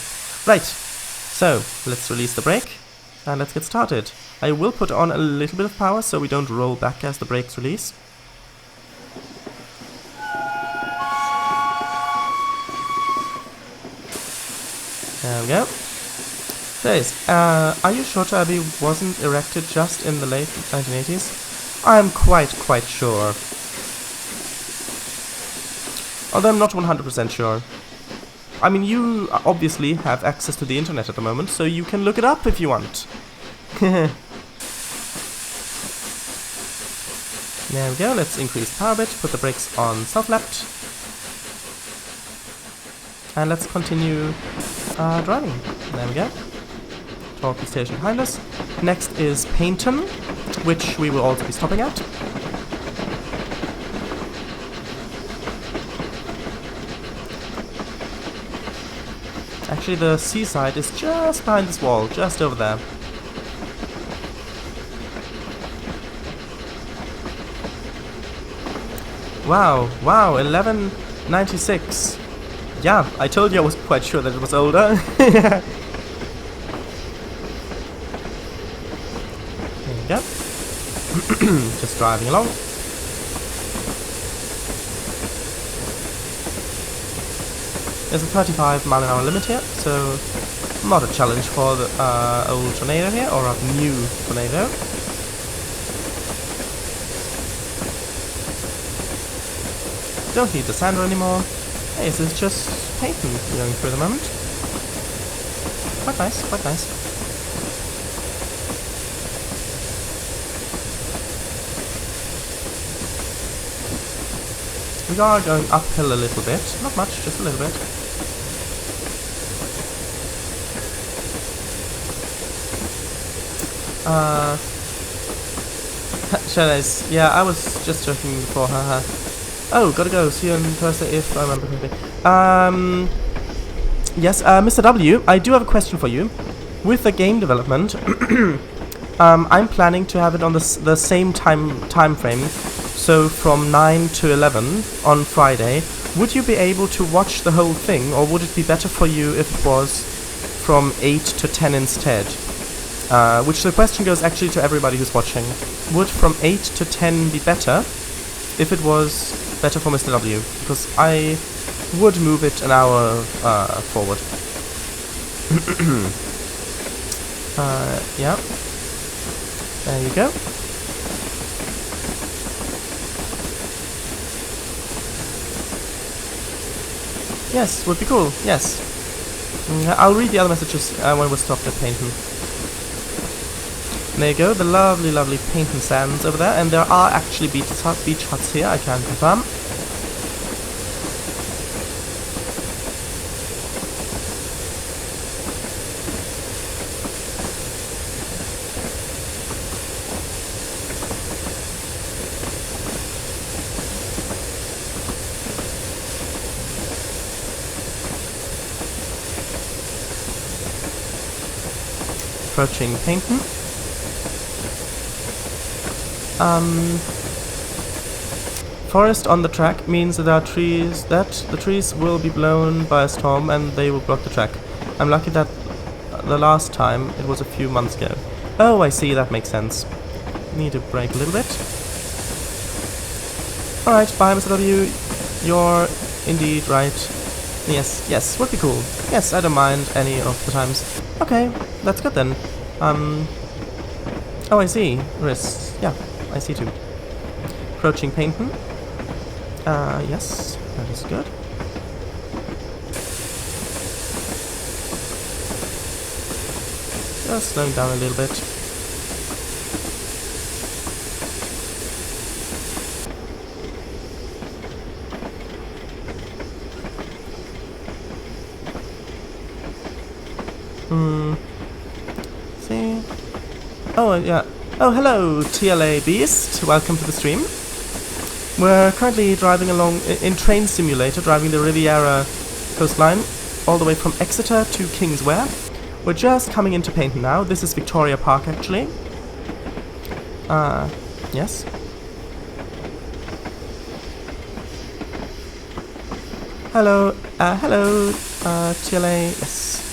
Speaker 1: Right. So, let's release the brake, and let's get started. I will put on a little bit of power so we don't roll back as the brakes release. There we go. Please, are you sure Tor Abbey wasn't erected just in the late 1980s? I'm quite sure. Although I'm not 100% sure. I mean, you obviously have access to the internet at the moment, so you can look it up if you want. There we go, let's increase power a bit, put the brakes on self-lapped. And let's continue driving. There we go. Torquay station behind us. Next is Paynton, which we will also be stopping at. Actually, the seaside is just behind this wall, just over there. Wow, wow, 1196. Yeah, I told you I was quite sure that it was older. There you go. Just driving along. There's a 35-mile-an-hour limit here, so not a challenge for the old tornado here, or a new tornado. Don't need the sander anymore. Hey, this is just Peyton going through the moment. Quite nice, quite nice. We are going uphill a little bit. Not much, just a little bit. Shadows. Yeah, I was just joking before, haha. Oh, gotta go. See you on Thursday if I remember correctly. Yes, Mr. W, I do have a question for you. With the game development, I'm planning to have it on the same time frame. So from 9 to 11 on Friday. Would you be able to watch the whole thing, or would it be better for you if it was from 8 to 10 instead? Which the question goes actually to everybody who's watching. Would from 8 to 10 be better if it was better for Mr. W? Because I would move it an hour forward. Yeah. There you go. Yes, would be cool. Yes. I'll read the other messages when we're stopped at Paynton. There you go, the lovely, lovely Paynton Sands over there, and there are actually beach huts here, I can confirm. Approaching Paynton. Forest on the track means that there are trees, the trees will be blown by a storm and they will block the track. I'm lucky that the last time it was a few months ago. Oh, I see, that makes sense. Need to brake a little bit. Alright, bye Mr. W. You're indeed right. Yes, yes, would be cool. Yes, I don't mind any of the times. Okay, that's good then. Oh, I see. Wrists. Yeah, I see too. Approaching Paynton. Yes, that is good. Just slowing down a little bit. See? Oh, yeah. Oh, hello, TLA Beast. Welcome to the stream. We're currently driving along in Train Simulator, driving the Riviera coastline, all the way from Exeter to Kingswear. We're just coming into Paynton now. This is Victoria Park, actually. Yes. Hello, hello, TLA, yes.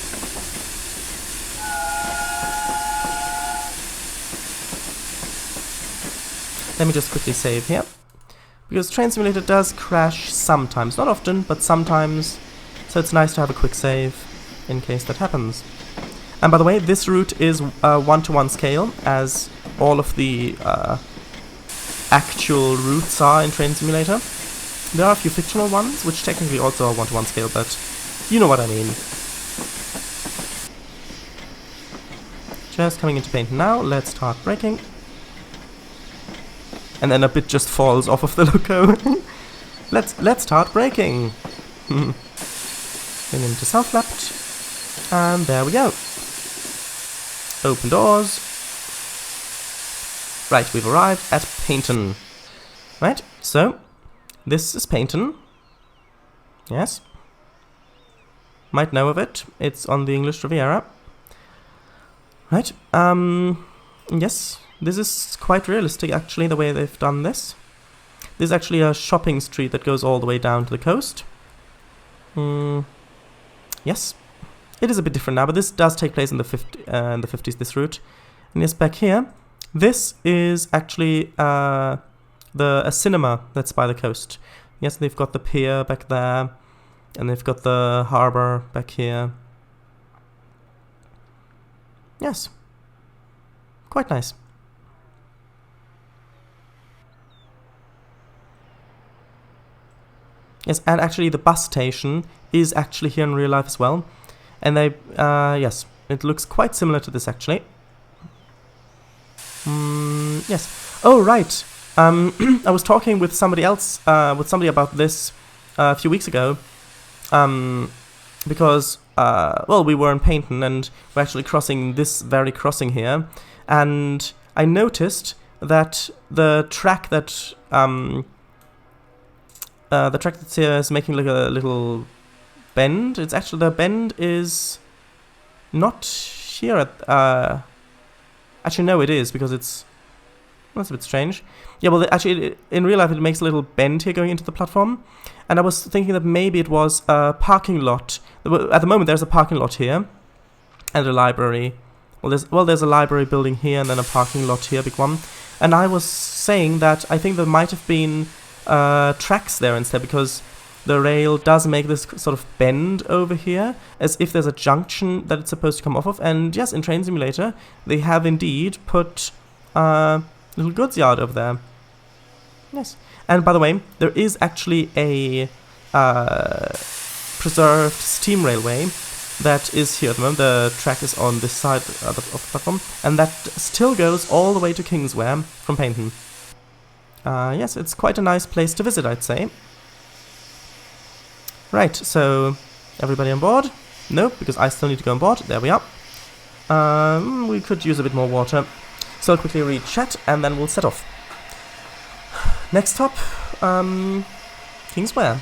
Speaker 1: Let me just quickly save here. Because Train Simulator does crash sometimes. Not often, but sometimes. So it's nice to have a quick save in case that happens. And by the way, this route is 1-to-1 scale, as all of the actual routes are in Train Simulator. There are a few fictional ones, which technically also are 1-to-1 scale, but you know what I mean. Just coming into Paynton now. Let's start braking. And then a bit just falls off of the loco. Let's start braking. Then into self-lapped. And there we go. Open doors. Right, we've arrived at Paynton. Right, so this is Paynton. Yes. might know of it. It's on the English Riviera. Right, yes, this is quite realistic actually, the way they've done this. This is actually a shopping street that goes all the way down to the coast. Yes, it is a bit different now, but this does take place in the 50s, this route. And yes, back here, this is actually a cinema that's by the coast. Yes, they've got the pier back there, and they've got the harbor back here. Yes, quite nice. Yes, and actually the bus station is actually here in real life as well. And they, yes, it looks quite similar to this actually. Yes. Oh, right. I was talking with somebody else, about this a few weeks ago. Because, well, we were in Paynton and we're actually crossing this very crossing here. And I noticed that the track that's here is making like a little bend. It's actually, the bend is not here at, actually no it is, because that's a bit strange. Yeah, well actually in real life it makes a little bend here going into the platform, and I was thinking that maybe it was a parking lot. At the moment there's a parking lot here, and a library. Well there's a library building here, and then a parking lot here, big one. And I was saying that I think there might have been tracks there instead, because the rail does make this sort of bend over here, as if there's a junction that it's supposed to come off of. And yes, in Train Simulator, they have indeed put a little goods yard over there. Yes. And by the way, there is actually a preserved steam railway that is here at the moment. The track is on this side of the platform, and that still goes all the way to Kingswear from Paynton. Yes, it's quite a nice place to visit, I'd say. Right, so everybody on board? Nope, because I still need to go on board. There we are. We could use a bit more water. So I'll quickly read chat and then we'll set off. Next stop, Kingswear.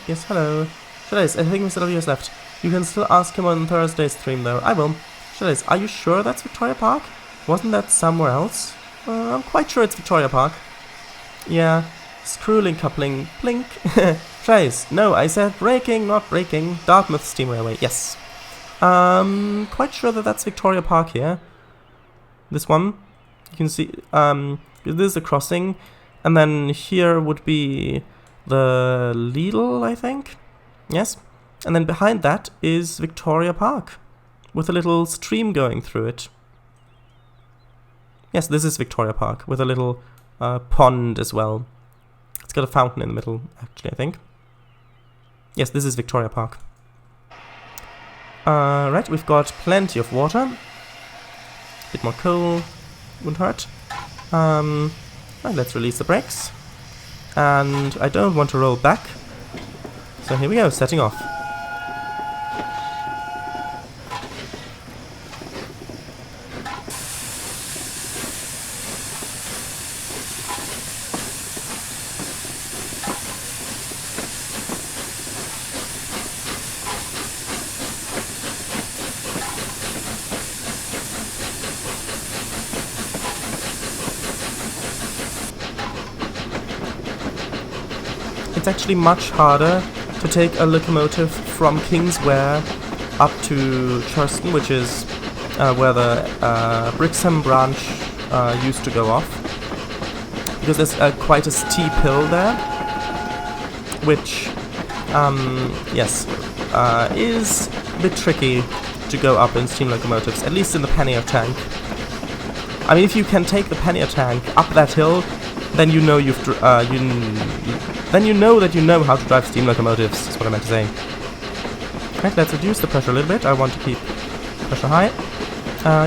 Speaker 1: Yes, hello. Shadace, I think Mr. W has left. You can still ask him on Thursday's stream though. I will. Shadace, are you sure that's Victoria Park? Wasn't that somewhere else? I'm quite sure it's Victoria Park. Yeah. Screw-link coupling. Blink. Trace. No, I said braking, not braking. Dartmouth Steam Railway. Yes. Quite sure that that's Victoria Park here. This one. You can see, this is a crossing. And then here would be the Lidl, I think. Yes. And then behind that is Victoria Park, with a little stream going through it. Yes, this is Victoria Park, with a little pond as well. It's got a fountain in the middle, actually, I think. Yes, this is Victoria Park. Right, we've got plenty of water. A bit more coal, wouldn't hurt. Right, let's release the brakes. And I don't want to roll back. So here we go, setting off. It's actually much harder to take a locomotive from Kingswear up to Churston, which is where the Brixham branch used to go off, because there's quite a steep hill there, which, yes, is a bit tricky to go up in steam locomotives, at least in the pannier tank. I mean, if you can take the pannier tank up that hill, then you know then you know that you know how to drive steam locomotives, is what I meant to say. Right, let's reduce the pressure a little bit. I want to keep pressure high.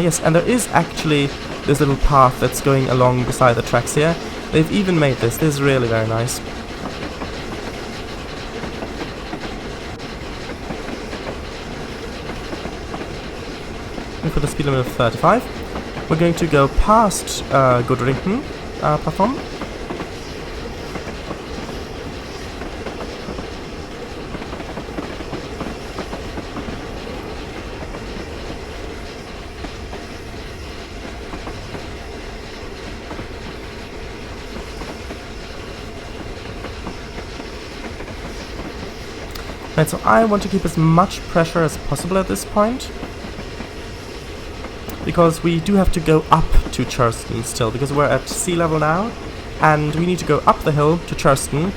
Speaker 1: Yes, and there is actually this little path that's going along beside the tracks here. They've even made this. This is really very nice. And for the speed limit of 35. We're going to go past Goodrington platform. Right, so I want to keep as much pressure as possible at this point, because we do have to go up to Churston still, because we're at sea level now, and we need to go up the hill to Churston,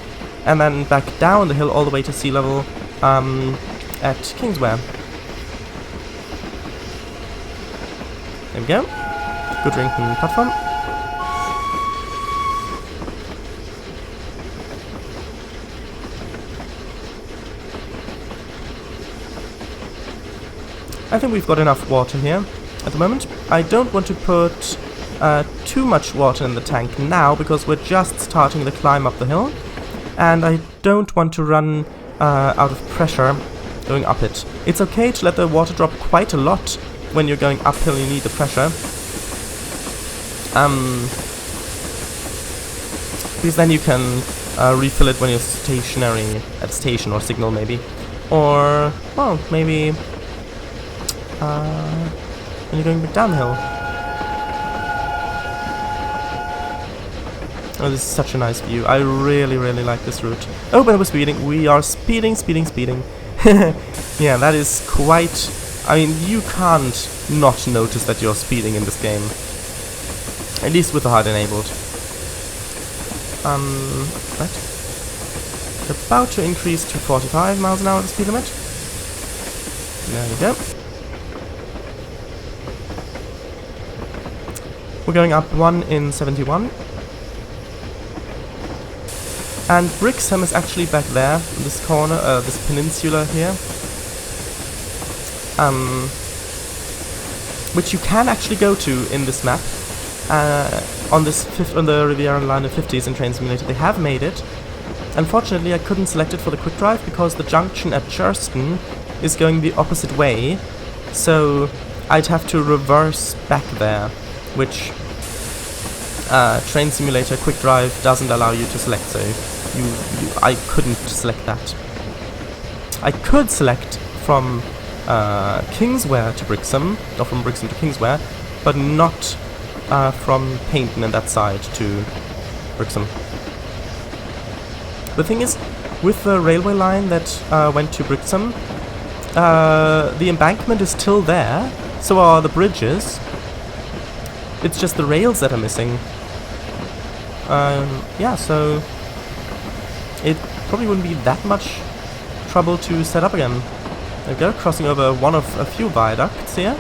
Speaker 1: and then back down the hill all the way to sea level at Kingswear. There we go. Good drinking platform. I think we've got enough water here at the moment. I don't want to put too much water in the tank now, because we're just starting the climb up the hill, and I don't want to run out of pressure going up it. It's okay to let the water drop quite a lot when you're going uphill. You need the pressure, because then you can refill it when you're stationary at a station or signal maybe, or well, maybe when you're going back downhill. Oh, this is such a nice view. I really, really like this route. Oh, but we're speeding. We are speeding. Yeah, that is quite... I mean, you can't not notice that you're speeding in this game. At least with the HUD enabled. Right. We're about to increase to 45 miles an hour, the speed limit. There we go. We're going up 1 in 71. And Brixham is actually back there, in this corner, this peninsula here. Which you can actually go to in this map. On the Riviera line of 50s in Train Simulator, they have made it. Unfortunately, I couldn't select it for the quick drive because the junction at Churston is going the opposite way. So I'd have to reverse back there, which Train Simulator Quick Drive doesn't allow you to select, so I couldn't select that. I could select from Kingswear to Brixham, or from Brixham to Kingswear, but not from Paynton and that side to Brixham. The thing is, with the railway line that went to Brixham, the embankment is still there, so are the bridges. It's just the rails that are missing. Yeah, so it probably wouldn't be that much trouble to set up again. There we go, crossing over one of a few viaducts here.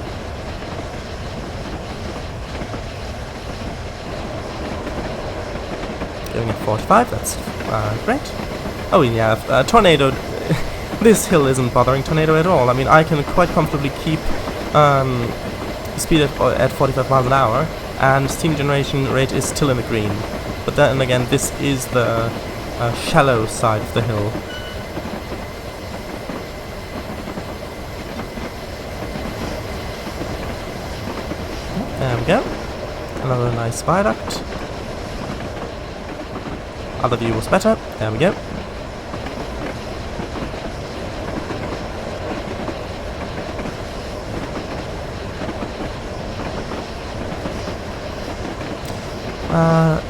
Speaker 1: Going at 45, that's great. Oh yeah, Tornado. This hill isn't bothering Tornado at all. I mean, I can quite comfortably keep speed at 45 miles an hour, and steam generation rate is still in the green. But then again, this is the shallow side of the hill. There we go. Another nice viaduct. Other view was better. There we go.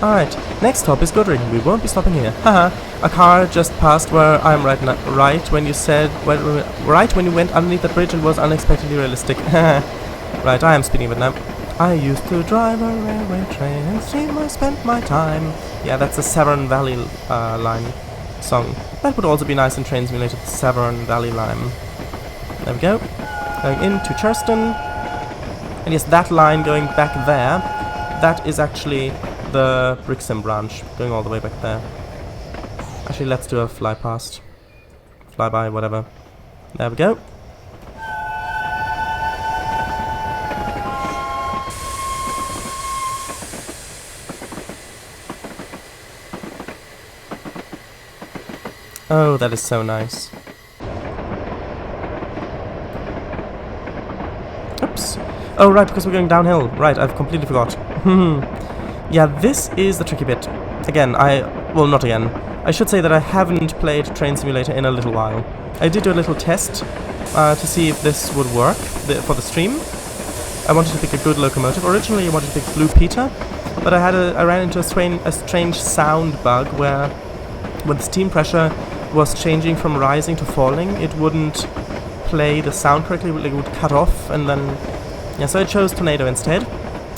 Speaker 1: Alright, next stop is Goodring. We won't be stopping here. Haha, a car just passed where I'm right when you said, right when you went underneath the bridge and was unexpectedly realistic. Right, I am speeding a bit now. I used to drive a railway train and steam I spent my time. Yeah, that's the Severn Valley line song. That would also be nice in Train Simulator, the Severn Valley line. There we go. Going into Churston. And yes, that line going back there, that is actually the Brixham branch, going all the way back there. Actually, let's do a fly past. Fly by, whatever. There we go. Oh, that is so nice. Oops. Oh, right, because we're going downhill. Right, I've completely forgot. Yeah, this is the tricky bit. Again, well, not again. I should say that I haven't played Train Simulator in a little while. I did do a little test to see if this would work for the stream. I wanted to pick a good locomotive. Originally, I wanted to pick Blue Peter, but I ran into a strange sound bug where when the steam pressure was changing from rising to falling, it wouldn't play the sound correctly, it would cut off, and then... yeah, so I chose Tornado instead.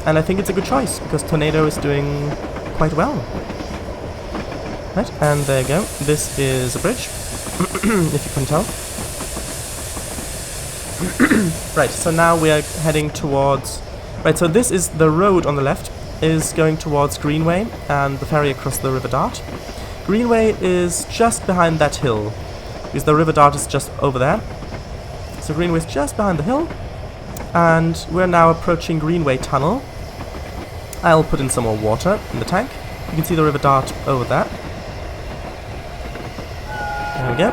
Speaker 1: And I think it's a good choice, because Tornado is doing quite well. Right, and there you go. This is a bridge, if you can tell. Right, so now we are heading towards... right, so this is the road on the left, is going towards Greenway, and the ferry across the River Dart. Greenway is just behind that hill, because the River Dart is just over there. So Greenway is just behind the hill, and we're now approaching Greenway Tunnel. I'll put in some more water in the tank. You can see the River Dart over there. There we go.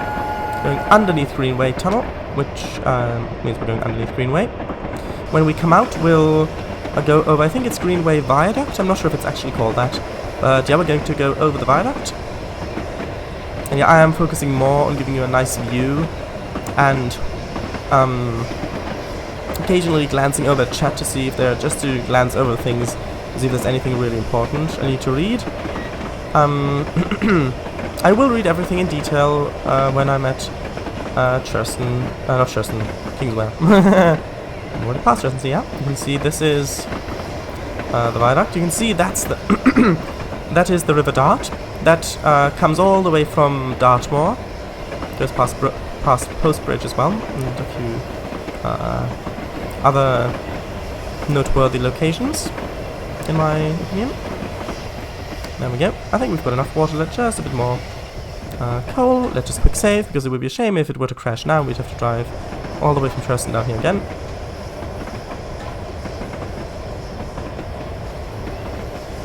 Speaker 1: Going underneath Greenway Tunnel, which means we're going underneath Greenway. When we come out, we'll go over, I think it's Greenway Viaduct. I'm not sure if it's actually called that. But yeah, we're going to go over the viaduct. And yeah, I am focusing more on giving you a nice view, and occasionally glancing over chat to see if they're, just to glance over things, to see if there's anything really important I need to read. I will read everything in detail when I'm at Churston, not Churston, Kingsware. I'm already past Churston, so yeah, you can see this is the viaduct. You can see that's the that is the River Dart. That comes all the way from Dartmoor, goes past Post Bridge as well, and a few other noteworthy locations, in my opinion. There we go. I think we've got enough water. Let's just a bit more coal. Let's just quick save, because it would be a shame if it were to crash now. We'd have to drive all the way from Churston down here again.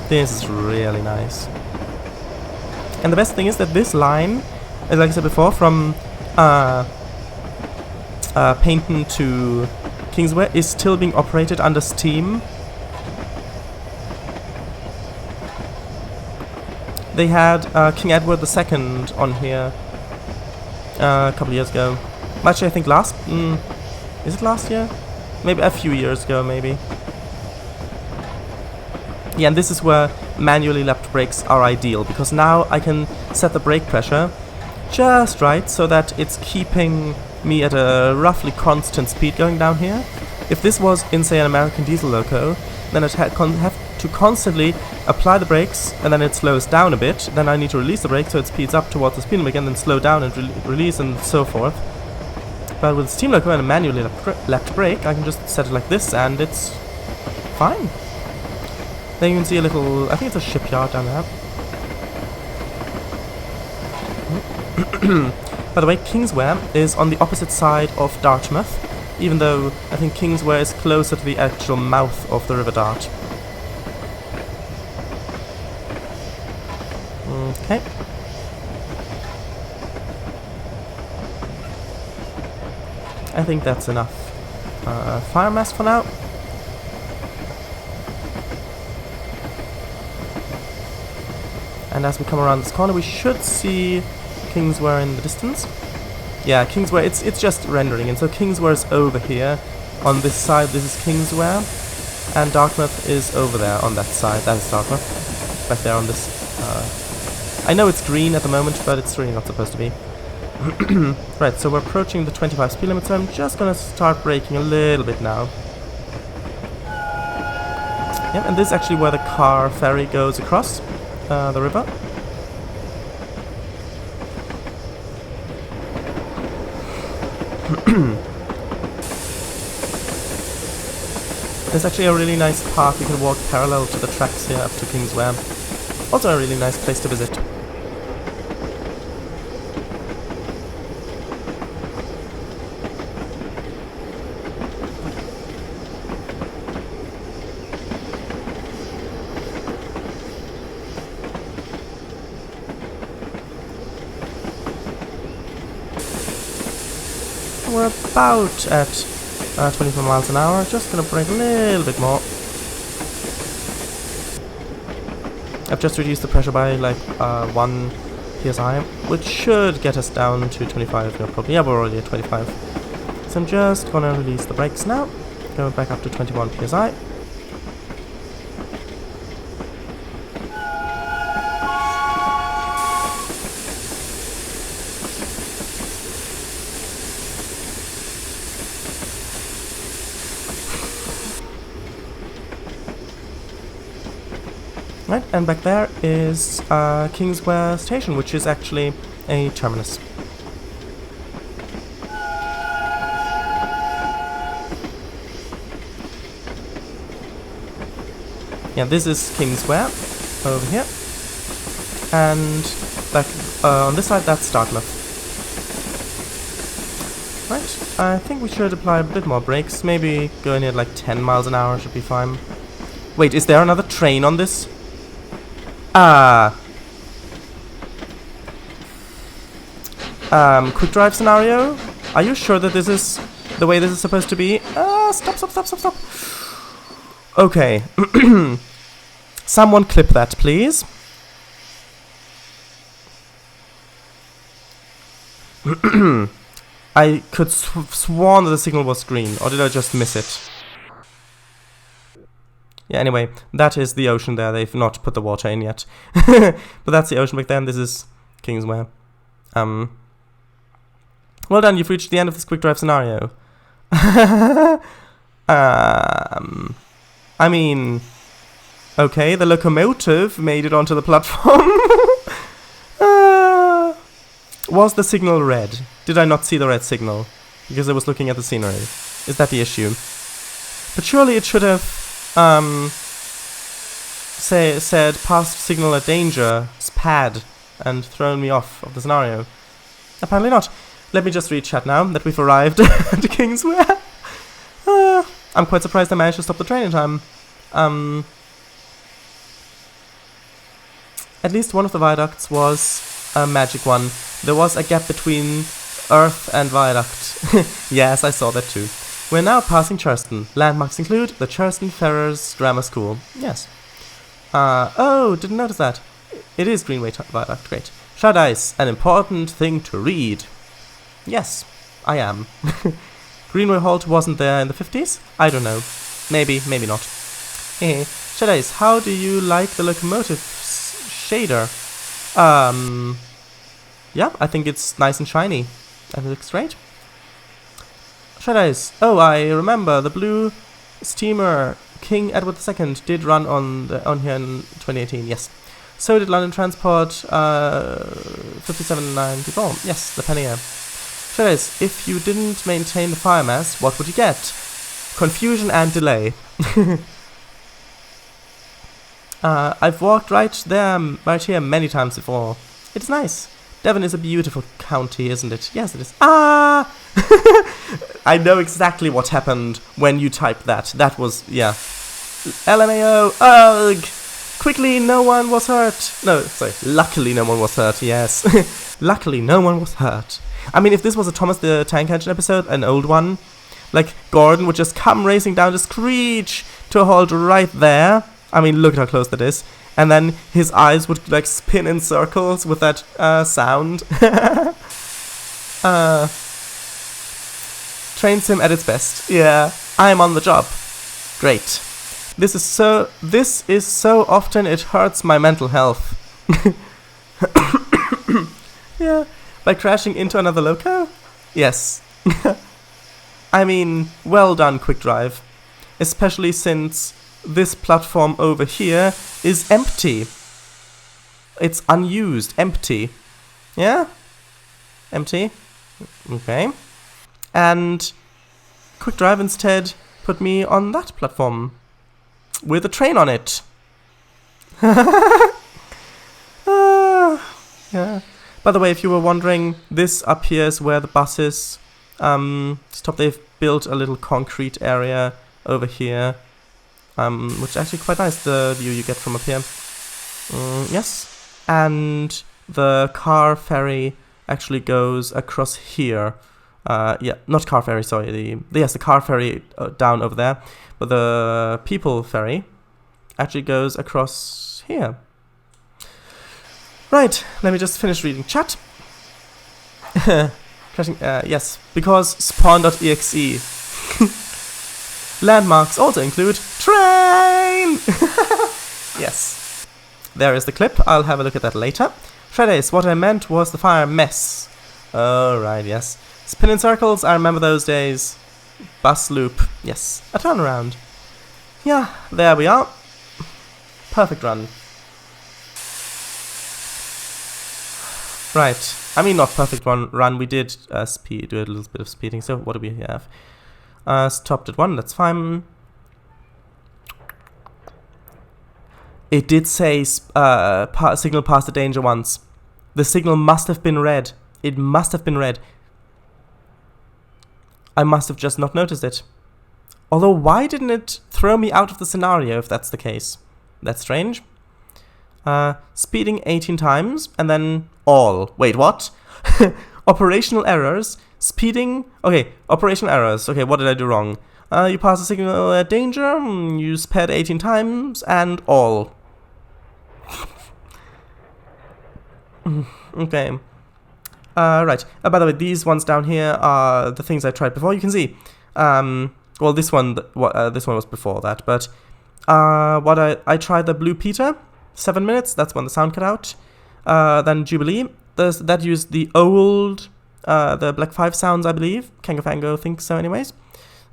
Speaker 1: This is really nice. And the best thing is that this line, as like I said before, from Paynton to Kingsware is still being operated under steam. They had King Edward II on here a couple of years ago. Actually, I think is it last year? Maybe a few years ago, maybe. Yeah, and this is where manually lapped brakes are ideal, because now I can set the brake pressure just right so that it's keeping me at a roughly constant speed going down here. If this was in, say, an American diesel loco, then I'd have to constantly apply the brakes, and then it slows down a bit. Then I need to release the brake so it speeds up towards the speed limit again, then slow down and release and so forth. But with a steam loco and a manually lapped brake, I can just set it like this and it's fine. Then you can see a little, I think it's a shipyard down there. By the way, Kingsware is on the opposite side of Dartmouth, even though I think Kingsware is closer to the actual mouth of the River Dart. Okay. I think that's enough fire mass for now. And as we come around this corner, we should see Kingsware in the distance. Yeah, Kingsware, it's just rendering, and so Kingsware is over here. On this side, this is Kingsware, and Dartmouth is over there on that side. That is Dartmouth, back there on this. I know it's green at the moment, but it's really not supposed to be. Right, so we're approaching the 25 speed limit, so I'm just gonna start braking a little bit now. Yep, and this is actually where the car ferry goes across the river. There's actually a really nice park. You can walk parallel to the tracks here up to Kingsware. Also a really nice place to visit. We're about at 24 miles an hour. Just gonna brake a little bit more. I've just reduced the pressure by like 1 psi, which should get us down to 25. No problem. Yeah, we're already at 25. So I'm just gonna release the brakes now. Go back up to 21 psi. Right, and back there is Kingswear Station, which is actually a terminus. Yeah, this is Kingswear over here, and back on this side that's Dartmouth. Right, I think we should apply a bit more brakes. Maybe going at like 10 miles an hour should be fine. Wait, is there another train on this? Quick drive scenario? Are you sure that this is the way this is supposed to be? Stop. Okay. Someone clip that, please. I could sworn that the signal was green, or did I just miss it? Yeah, anyway, that is the ocean there. They've not put the water in yet. But that's the ocean back there, and this is Kingswear. Well done, you've reached the end of this quick drive scenario. I mean, okay, the locomotive made it onto the platform. Was the signal red? Did I not see the red signal? Because I was looking at the scenery. Is that the issue? But surely it should have said past signal at danger, SPAD, and thrown me off of the scenario. Apparently not. Let me just read chat now that we've arrived at Kingswear. I'm quite surprised I managed to stop the train in time. At least one of the viaducts was a magic one. There was a gap between Earth and viaduct. Yes, I saw that too. We're now passing Churston. Landmarks include the Churston Ferrers Grammar School. Yes. Oh, didn't notice that. It is Greenway Viaduct, great. Shut ice, an important thing to read. Yes, I am. Greenway Halt wasn't there in the 50s? I don't know. Maybe, maybe not. Hey, Shut ice, how do you like the locomotive shader? Yeah, I think it's nice and shiny. And it looks great. Shut ice. Oh, I remember the blue steamer King Edward II did run on here in 2018. Yes. So did London Transport 5794. Yes, the Pannier. Shut ice. If you didn't maintain the fire mass, what would you get? Confusion and delay. I've walked right here many times before. It's nice. Devon is a beautiful county, isn't it? Yes, it is. Ah! I know exactly what happened when you typed that. That was, yeah. LMAO, ugh! Quickly, no one was hurt. No, sorry, luckily no one was hurt, yes. Luckily no one was hurt. I mean, if this was a Thomas the Tank Engine episode, an old one, like, Gordon would just come racing down the screech to a halt right there. I mean, look at how close that is. And then his eyes would, like, spin in circles with that sound. Train sim at its best. Yeah, I'm on the job. Great. This is so often it hurts my mental health. Yeah, by crashing into another loco? Yes. I mean, well done, Quick Drive. Especially since this platform over here is empty. It's unused, empty. Yeah? Empty. Okay. And Quick Drive instead put me on that platform with a train on it. Yeah. By the way, if you were wondering, this up here is where the buses stop. They've built a little concrete area over here, which is actually quite nice, the view you get from up here. Yes. And the car ferry actually goes across here. Yeah, not car ferry, sorry. Yes, the car ferry down over there. But the people ferry actually goes across here. Right, let me just finish reading chat. Crashing, yes, because spawn.exe. Landmarks also include train! Yes. There is the clip. I'll have a look at that later. Shreddace, what I meant was the fire mess. Oh, right, yes. Spin in circles, I remember those days. Bus loop, yes. A turnaround. Yeah, there we are. Perfect run. Right. I mean, not perfect run. We did do a little bit of speeding. So what do we have? Stopped at 1. That's fine. It did say signal past the danger once. The signal must have been red. It must have been red. I must have just not noticed it. Although, why didn't it throw me out of the scenario if that's the case? That's strange. Speeding 18 times, and then all. Wait, what? Operational errors. Speeding. Okay, operational errors. Okay, what did I do wrong? You passed the signal danger, you sped 18 times, and all. Okay. Right. By the way, these ones down here are the things I tried before. You can see. Well, this one was before that, but I tried the Blue Peter, 7 minutes. That's when the sound cut out. Then Jubilee. That used the old, the Black 5 sounds, I believe. Kangafango thinks so, anyways.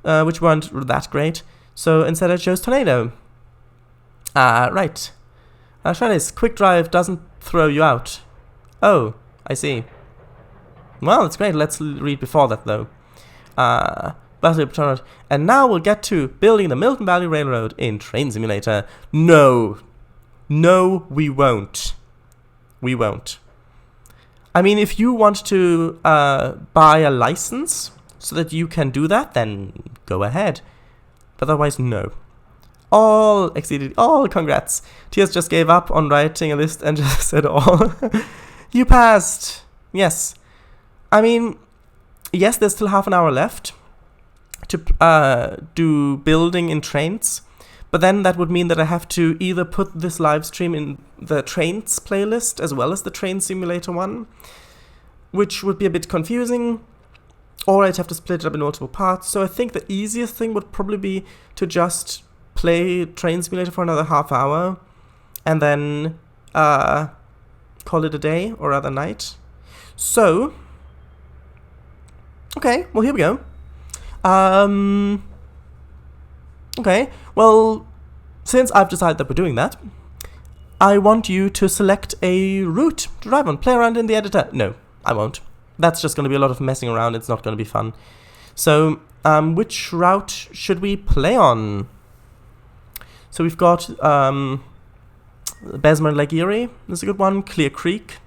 Speaker 1: Which weren't that great. So instead, I chose Tornado. Right. Shreddies, quick drive doesn't throw you out. Oh, I see. Well, that's great. Let's read before that, though. And now we'll get to building the Milton Valley Railroad in Train Simulator. No. No, we won't. We won't. I mean, if you want to buy a license so that you can do that, then go ahead. But otherwise, no. All exceeded. All congrats. Tears just gave up on writing a list and just said all. You passed. Yes. I mean, yes, there's still half an hour left to do building in trains. But then that would mean that I have to either put this live stream in the trains playlist as well as the Train Simulator one, which would be a bit confusing, or I'd have to split it up in multiple parts. So I think the easiest thing would probably be to just play Train Simulator for another half hour and then call it a day, or rather night. So, okay, well, here we go. Okay, well, since I've decided that we're doing that, I want you to select a route to drive on. Play around in the editor. No, I won't. That's just going to be a lot of messing around. It's not going to be fun. So, which route should we play on? So we've got Bessemer Lake Erie. That's a good one. Clear Creek.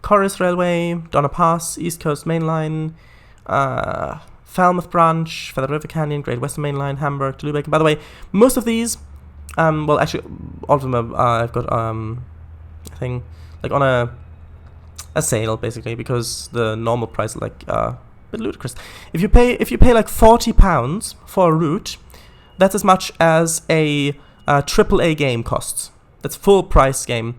Speaker 1: Corris Railway. Donna Pass. East Coast Main Line. Falmouth Branch, Feather River Canyon, Great Western Main Line, Hamburg to Lübeck. And by the way, most of these, well, actually, all of them I've got, I think, like on a sale, basically, because the normal price is like a bit ludicrous. If you pay like £40 for a route, that's as much as a AAA game costs. That's full price game.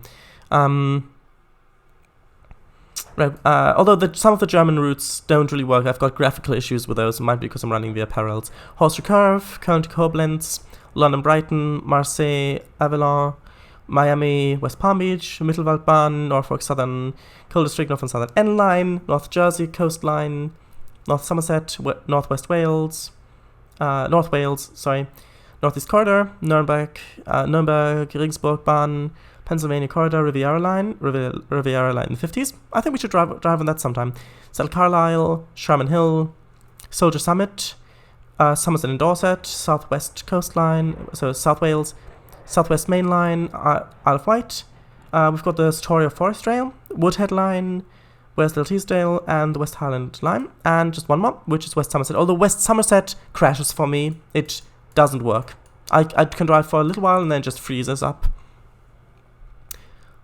Speaker 1: Right. Although some of the German routes don't really work. I've got graphical issues with those. It might be because I'm running via parallels. Horse Curve, Köln to Koblenz, London Brighton, Marseille, Avalon, Miami, West Palm Beach, Mittelwaldbahn, Norfolk Southern Coal District, North and Southern N Line, North Jersey Coastline, North Somerset, Northwest Wales, North Wales, sorry, Northeast Corridor, Nuremberg, Regensburg Bahn, Pennsylvania Corridor, Riviera Line in the 50s. I think we should drive on that sometime. Settle Carlisle, Sherman Hill, Soldier Summit, Somerset and Dorset, Southwest Coastline, so South Wales, Southwest Main Line, Isle of Wight. We've got the Storia Forest Rail, Woodhead Line, West Teesdale, and the West Highland Line. And just one more, which is West Somerset. Although West Somerset crashes for me, it doesn't work. I can drive for a little while and then just freezes up.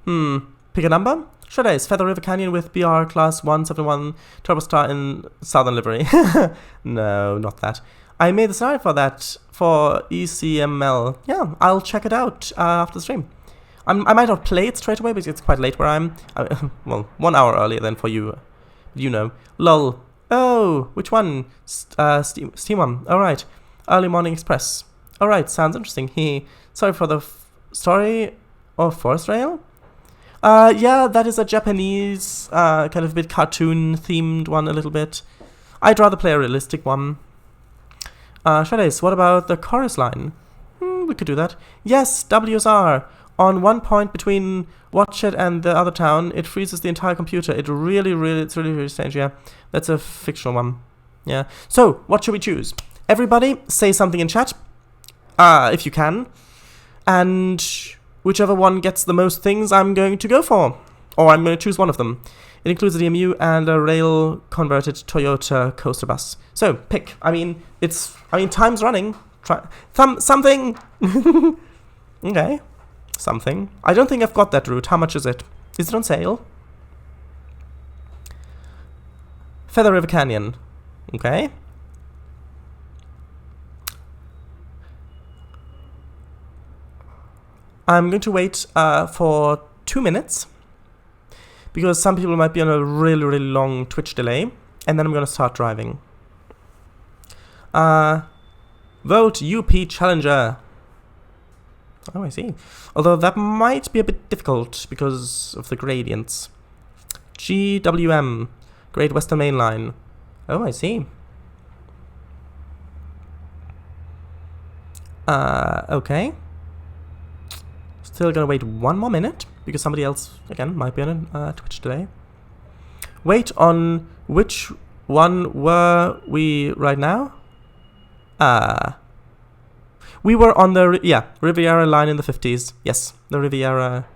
Speaker 1: Pick a number. Sure is Feather River Canyon with BR Class 171 Turbostar in Southern livery. No, not that. I made the scenario for that for ECML. Yeah, I'll check it out after the stream. I might not play it straight away because it's quite late where I'm. Well, 1 hour earlier than for you. You know. Lol. Oh, which one? Steam one. Alright. Early Morning Express. Alright, sounds interesting. Sorry for the story of Forest Rail. Yeah, that is a Japanese, kind of a bit cartoon-themed one a little bit. I'd rather play a realistic one. Shreddies, what about the chorus line? We could do that. Yes, WSR. on one point between Watchet and the other town, it freezes the entire computer. It's really strange, yeah. That's a fictional one. Yeah. So, what should we choose? Everybody, say something in chat, if you can. And whichever one gets the most things, I'm going to go for. Or I'm going to choose one of them. It includes a DMU and a rail-converted Toyota coaster bus. So, pick. Time's running. Try something. Okay. Something. I don't think I've got that route. How much is it? Is it on sale? Feather River Canyon. Okay. I'm going to wait for 2 minutes, because some people might be on a really long Twitch delay, and then I'm going to start driving. Vote UP Challenger. Oh, I see. Although that might be a bit difficult because of the gradients. GWM, Great Western Main Line. Oh, I see. Okay. Still gonna wait 1 more minute, because somebody else, again, might be on a Twitch today. Wait on which one were we right now? We were on the, Riviera line in the 50s. Yes, the Riviera.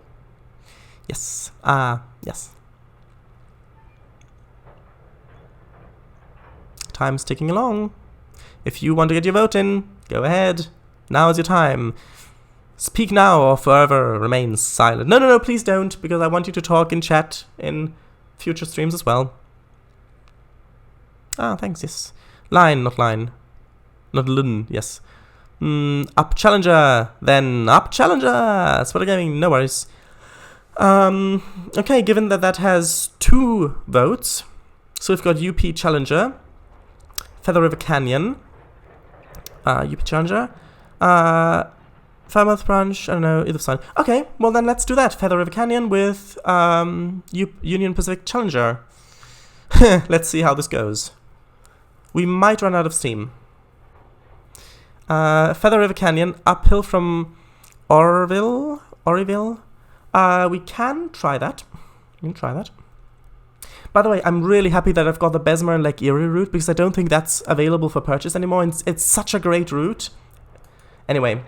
Speaker 1: Yes, yes. Time's ticking along. If you want to get your vote in, go ahead. Now is your time. Speak now or forever remain silent. No, please don't, because I want you to talk in chat in future streams as well. Thanks, yes. Line, not line. Not lun, yes. Up Challenger, then up Challenger. That's what I'm getting, no worries. Okay, given that has 2 votes, so we've got UP Challenger, Feather River Canyon, UP Challenger, Falmouth Branch, I don't know, either side. Okay, well then let's do that. Feather River Canyon with Union Pacific Challenger. Let's see how this goes. We might run out of steam. Feather River Canyon, uphill from Oroville. We can try that. By the way, I'm really happy that I've got the Bessemer and Lake Erie route, because I don't think that's available for purchase anymore, and it's such a great route. Anyway.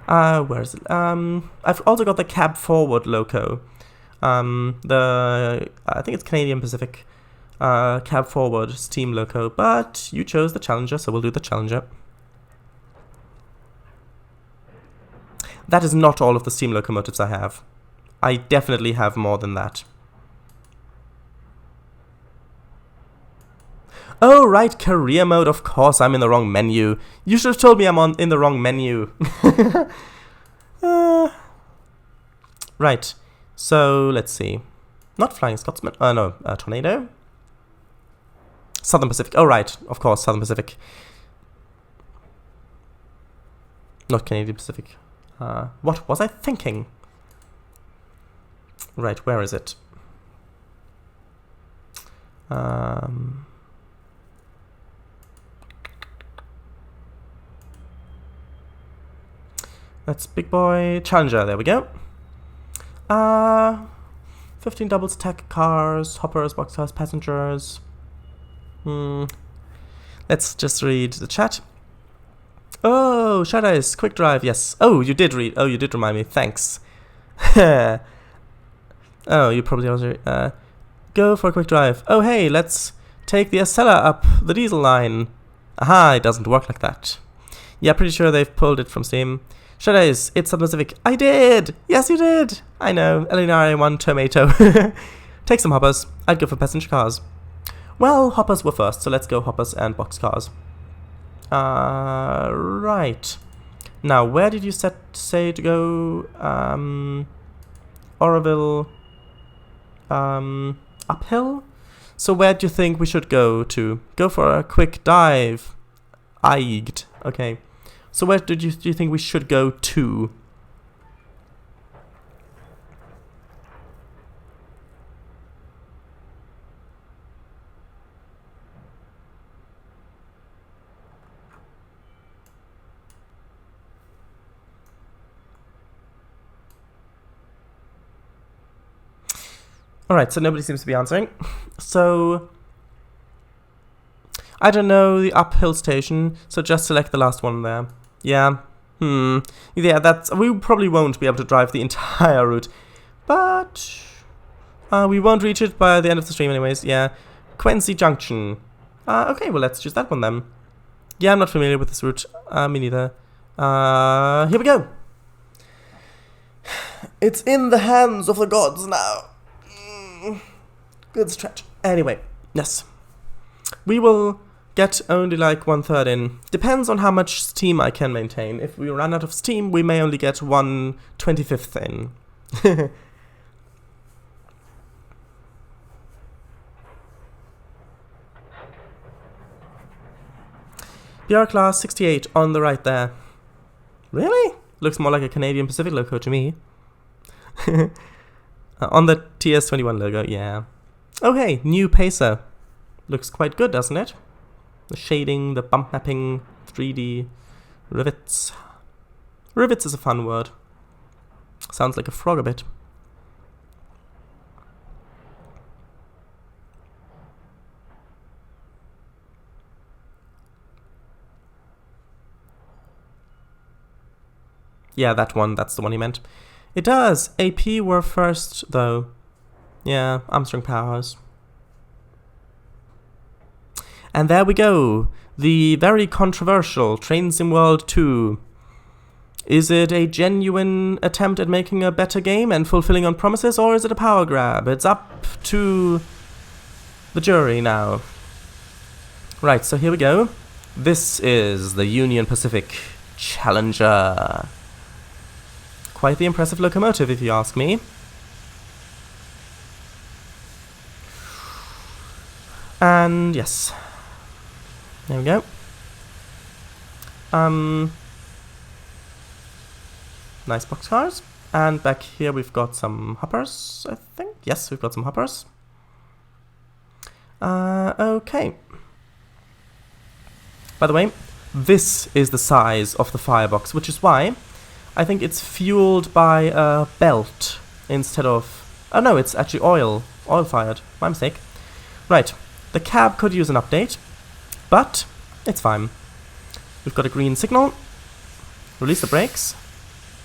Speaker 1: Where is it? I've also got the Cab Forward loco. I think it's Canadian Pacific Cab Forward steam loco, but you chose the Challenger, so we'll do the Challenger. That is not all of the steam locomotives I have. I definitely have more than that. Oh, right, career mode. Of course, I'm in the wrong menu. You should have told me I'm in the wrong menu. Right, so let's see. Not Flying Scotsman. No, Tornado. Southern Pacific. Oh, right, of course, Southern Pacific. Not Canadian Pacific. What was I thinking? Right, where is it? That's Big Boy Challenger. There we go. 15 doubles, tech cars, hoppers, boxcars, passengers. Let's just read the chat. Oh, Shadows, quick drive, yes. Oh, you did read. Oh, you did remind me. Thanks. Oh, you probably also go for a quick drive. Oh, hey, let's take the Acela up the diesel line. Aha, it doesn't work like that. Yeah, pretty sure they've pulled it from Steam. Shadows, it's Southern Pacific. I did! Yes, you did! I know. Elinari 1 tomato. Take some hoppers. I'd go for passenger cars. Well, hoppers were first, so let's go hoppers and boxcars. Right. Now, where did you say to go? Oroville. Uphill? So where do you think we should go to? Go for a quick dive. Aiged. Okay. So where do you think we should go to? Alright, so nobody seems to be answering. So, I don't know the uphill station, so just select the last one there. Yeah. Yeah, we probably won't be able to drive the entire route, but we won't reach it by the end of the stream anyways. Yeah. Quincy Junction. Okay, well, let's choose that one then. Yeah, I'm not familiar with this route. Me neither. Here we go. It's in the hands of the gods now. Good stretch. Anyway, yes. We will get only like 1/3 in. Depends on how much steam I can maintain. If we run out of steam, we may only get 1/25 in. BR class 68 on the right there. Really? Looks more like a Canadian Pacific logo to me. On the TS21 logo, yeah. Okay, new Pacer. Looks quite good, doesn't it? The shading, the bump mapping, 3D, rivets. Rivets is a fun word. Sounds like a frog a bit. Yeah, that one, that's the one he meant. It does! AP were first, though. Yeah, Armstrong Powerhouse. And there we go! The very controversial Train Sim World 2. Is it a genuine attempt at making a better game and fulfilling on promises, or is it a power grab? It's up to the jury now. Right, so here we go. This is the Union Pacific Challenger. Quite the impressive locomotive, if you ask me. And yes. There we go. Nice boxcars. And back here we've got some hoppers, I think. Yes, we've got some hoppers. Okay. By the way, this is the size of the firebox, which is why I think it's fueled by a belt instead of... Oh no, it's actually oil-fired. My mistake. Right, the cab could use an update, but it's fine. We've got a green signal. Release the brakes.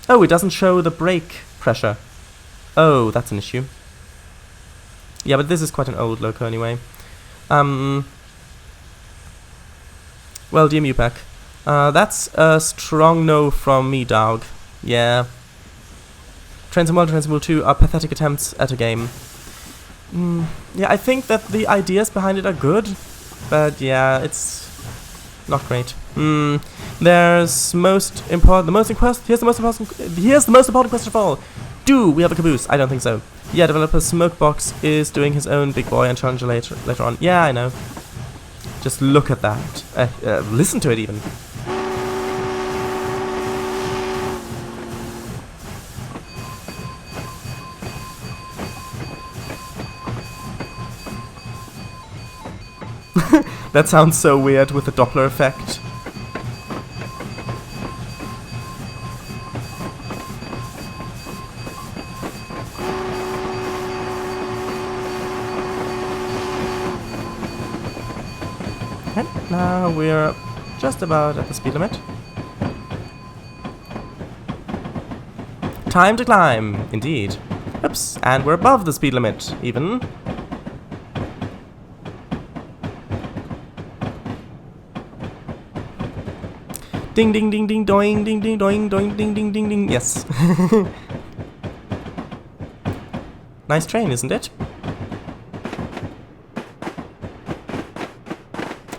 Speaker 1: Oh, it doesn't show the brake pressure. Oh, that's an issue. Yeah, but this is quite an old loco anyway. Well, dear Mupek, that's a strong no from me, dog. Yeah. Train Sim World and Train Sim World 2 are pathetic attempts at a game. Yeah, I think that the ideas behind it are good, but yeah, it's not great. Here's the most important question of all. Do we have a caboose? I don't think so. Yeah, developer Smokebox is doing his own big boy and challenger later on. Yeah, I know. Just look at that. Listen to it even. That sounds so weird with the Doppler effect. And now we're just about at the speed limit. Time to climb, indeed. Oops, and we're above the speed limit, even. Ding ding ding ding doing ding ding doing doing ding ding ding ding. Yes. Nice train, isn't it?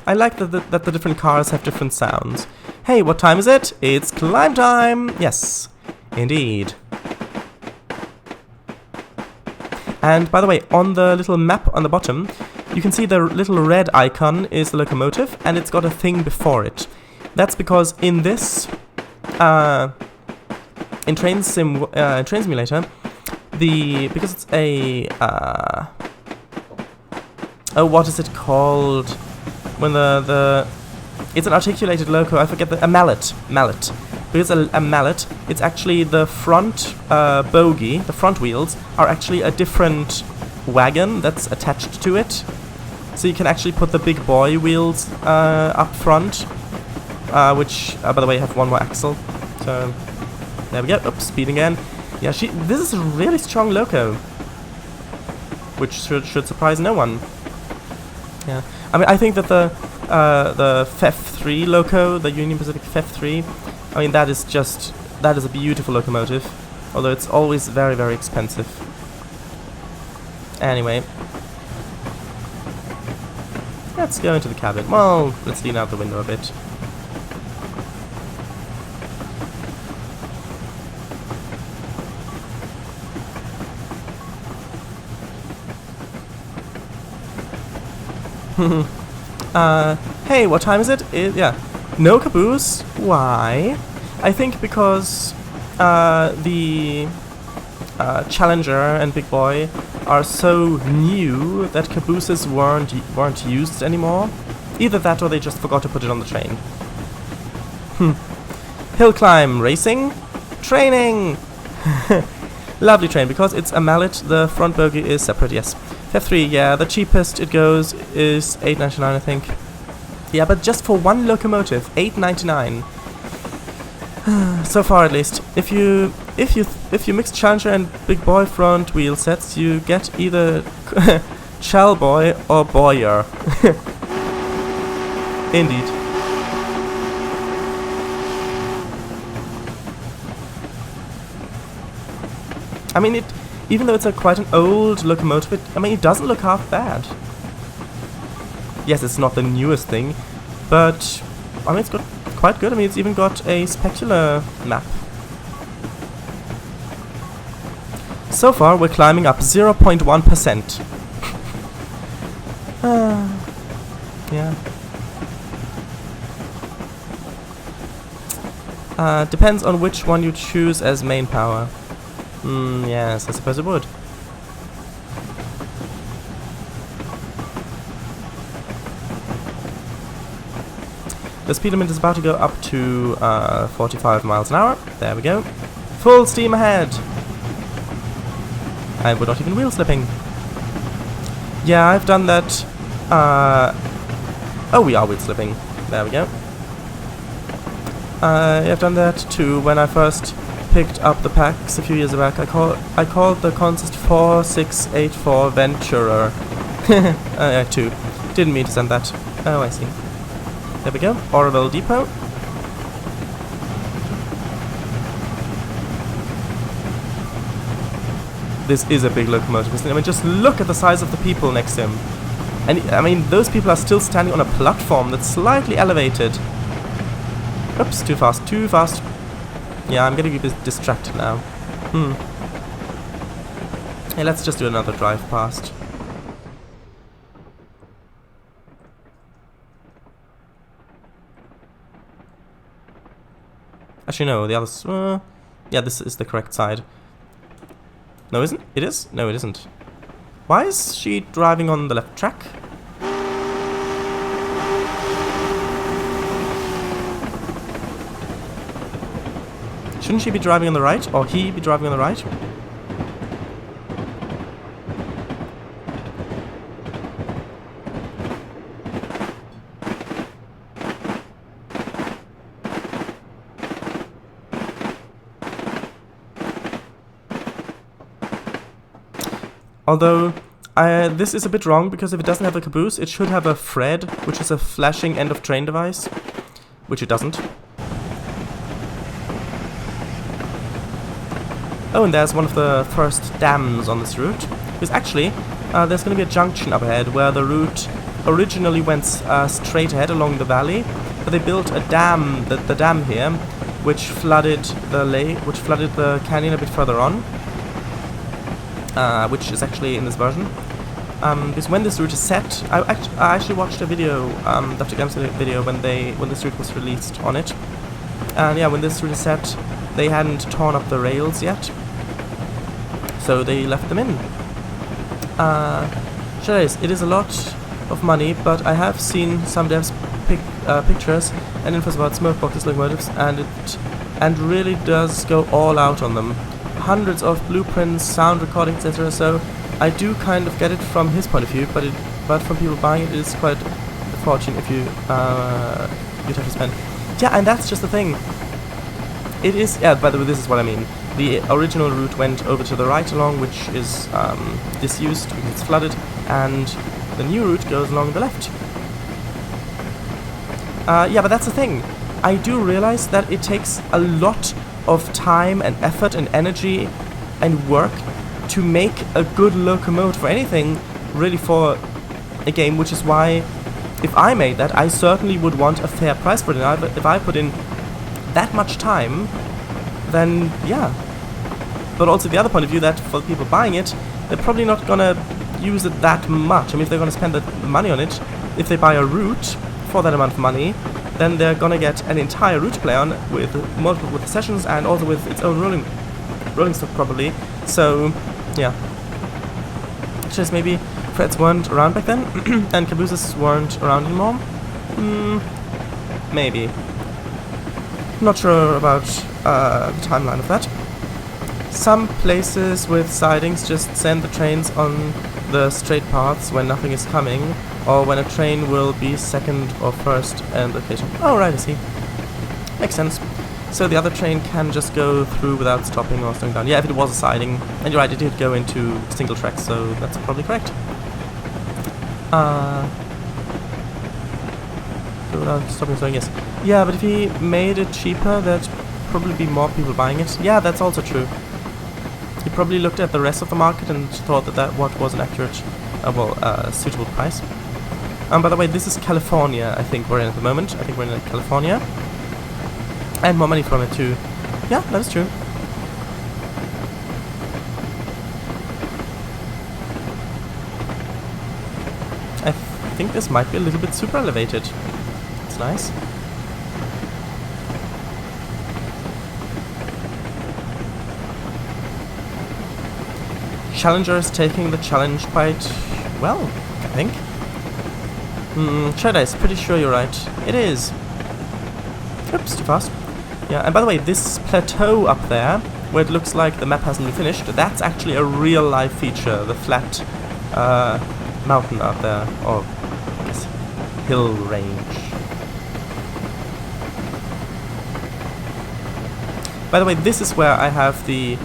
Speaker 1: I like that the different cars have different sounds. Hey, what time is it? It's climb time! Yes, indeed. And by the way, on the little map on the bottom, you can see the little red icon is the locomotive, and it's got a thing before it. That's because in this, in Train Simulator, because it's a, oh, what is it called? When it's an articulated loco, I forget a mallet. Because a mallet, it's actually the front bogie, the front wheels, are actually a different wagon that's attached to it. So you can actually put the big boy wheels up front, which, by the way, have one more axle. So there we go. Oops, speed again. Yeah, this is a really strong loco, which should surprise no one. Yeah, I mean, I think that the FEF3 loco, the Union Pacific FEF3, I mean, that is a beautiful locomotive, although it's always very, very expensive. Anyway, let's go into the cabin. Well, let's lean out the window a bit. Hey, what time is it? Yeah. No caboose? Why? I think because the Challenger and Big Boy are so new that cabooses weren't used anymore. Either that or they just forgot to put it on the train. Hill climb racing? Training! Lovely train, because it's a mallet, the front bogie is separate, yes. FEF3, yeah, the cheapest it goes is $8.99, I think. Yeah, but just for one locomotive, $8.99. So far, at least. If you mix Challenger and Big Boy front wheel sets, you get either Chal Boy or Boyer. Indeed. I mean, even though it's quite an old locomotive, it doesn't look half bad. Yes, it's not the newest thing, but I mean, it's got quite good. I mean, it's even got a specular map. So far, we're climbing up 0.1%. Yeah. Depends on which one you choose as main power. Yes, I suppose it would. The speed limit is about to go up to 45 miles an hour. There we go. Full steam ahead! And we're not even wheel slipping. Yeah, I've done that. Oh, we are wheel slipping. There we go. I've done that too when I first picked up the packs a few years back. I called the consist 4684 Venturer. 2. Didn't mean to send that. Oh, I see. There we go. Oroville Depot. This is a big locomotive, isn't it? I mean, just look at the size of the people next to him. And, I mean, those people are still standing on a platform that's slightly elevated. Oops, too fast, too fast. Yeah, I'm getting a bit distracted now. Hey, let's just do another drive past. Actually, no, the others... yeah, this is the correct side. No, isn't it? Is? No, it isn't. Why is she driving on the left track? Shouldn't she be driving on the right? Or he be driving on the right? Although, this is a bit wrong, because if it doesn't have a caboose, it should have a Fred, which is a flashing end-of-train device, which it doesn't. Oh, and there's one of the first dams on this route. Because actually, there's going to be a junction up ahead where the route originally went straight ahead along the valley, but they built a dam, the dam here, which flooded the lake, which flooded the canyon a bit further on. Which is actually in this version. Because when this route is set, I actually watched a video, Dr. Gam's video when this route was released on it. And yeah, when this route is set, they hadn't torn up the rails yet, so they left them in. Sure it is a lot of money, but I have seen some devs pictures and infos about smokeboxes locomotives, and really does go all out on them. Hundreds of blueprints, sound recordings, etc. So I do kind of get it from his point of view, but from people buying it is quite a fortune if you you'd have to spend. Yeah, and that's just the thing. It is. Yeah. By the way, this is what I mean. The original route went over to the right along, which is disused because it's flooded, and the new route goes along the left. Yeah, but that's the thing. I do realize that it takes a lot of time and effort and energy and work to make a good locomotive for anything, really, for a game, which is why if I made that, I certainly would want a fair price for it. And if I put in that much time, then yeah. But also the other point of view, that for the people buying it, they're probably not gonna use it that much. I mean, if they're gonna spend the money on it, if they buy a route for that amount of money, then they're gonna get an entire route to play on with multiple sessions and also with its own rolling stock probably. So yeah. Just maybe Freds weren't around back then and cabooses weren't around anymore. Maybe. Not sure about the timeline of that. Some places with sidings just send the trains on the straight paths when nothing is coming, or when a train will be second or first end location. Oh, right, I see. Makes sense. So the other train can just go through without stopping or slowing down. Yeah, if it was a siding. And you're right, it did go into single tracks, so that's probably correct. Without stopping and slowing, yes. Yeah, but if he made it cheaper, there'd probably be more people buying it. Yeah, that's also true. He probably looked at the rest of the market and thought that what was an accurate, suitable price. By the way, this is California, I think we're in at the moment. I think we're in California. And more money from it too. Yeah, that is true. I think this might be a little bit super elevated. It's nice. Challenger is taking the challenge quite well, I think. Shreddice, pretty sure you're right. It is. Oops, too fast. Yeah, and by the way, this plateau up there, where it looks like the map hasn't been finished, that's actually a real-life feature, the flat mountain out there, or I guess hill range. By the way, this is where I have the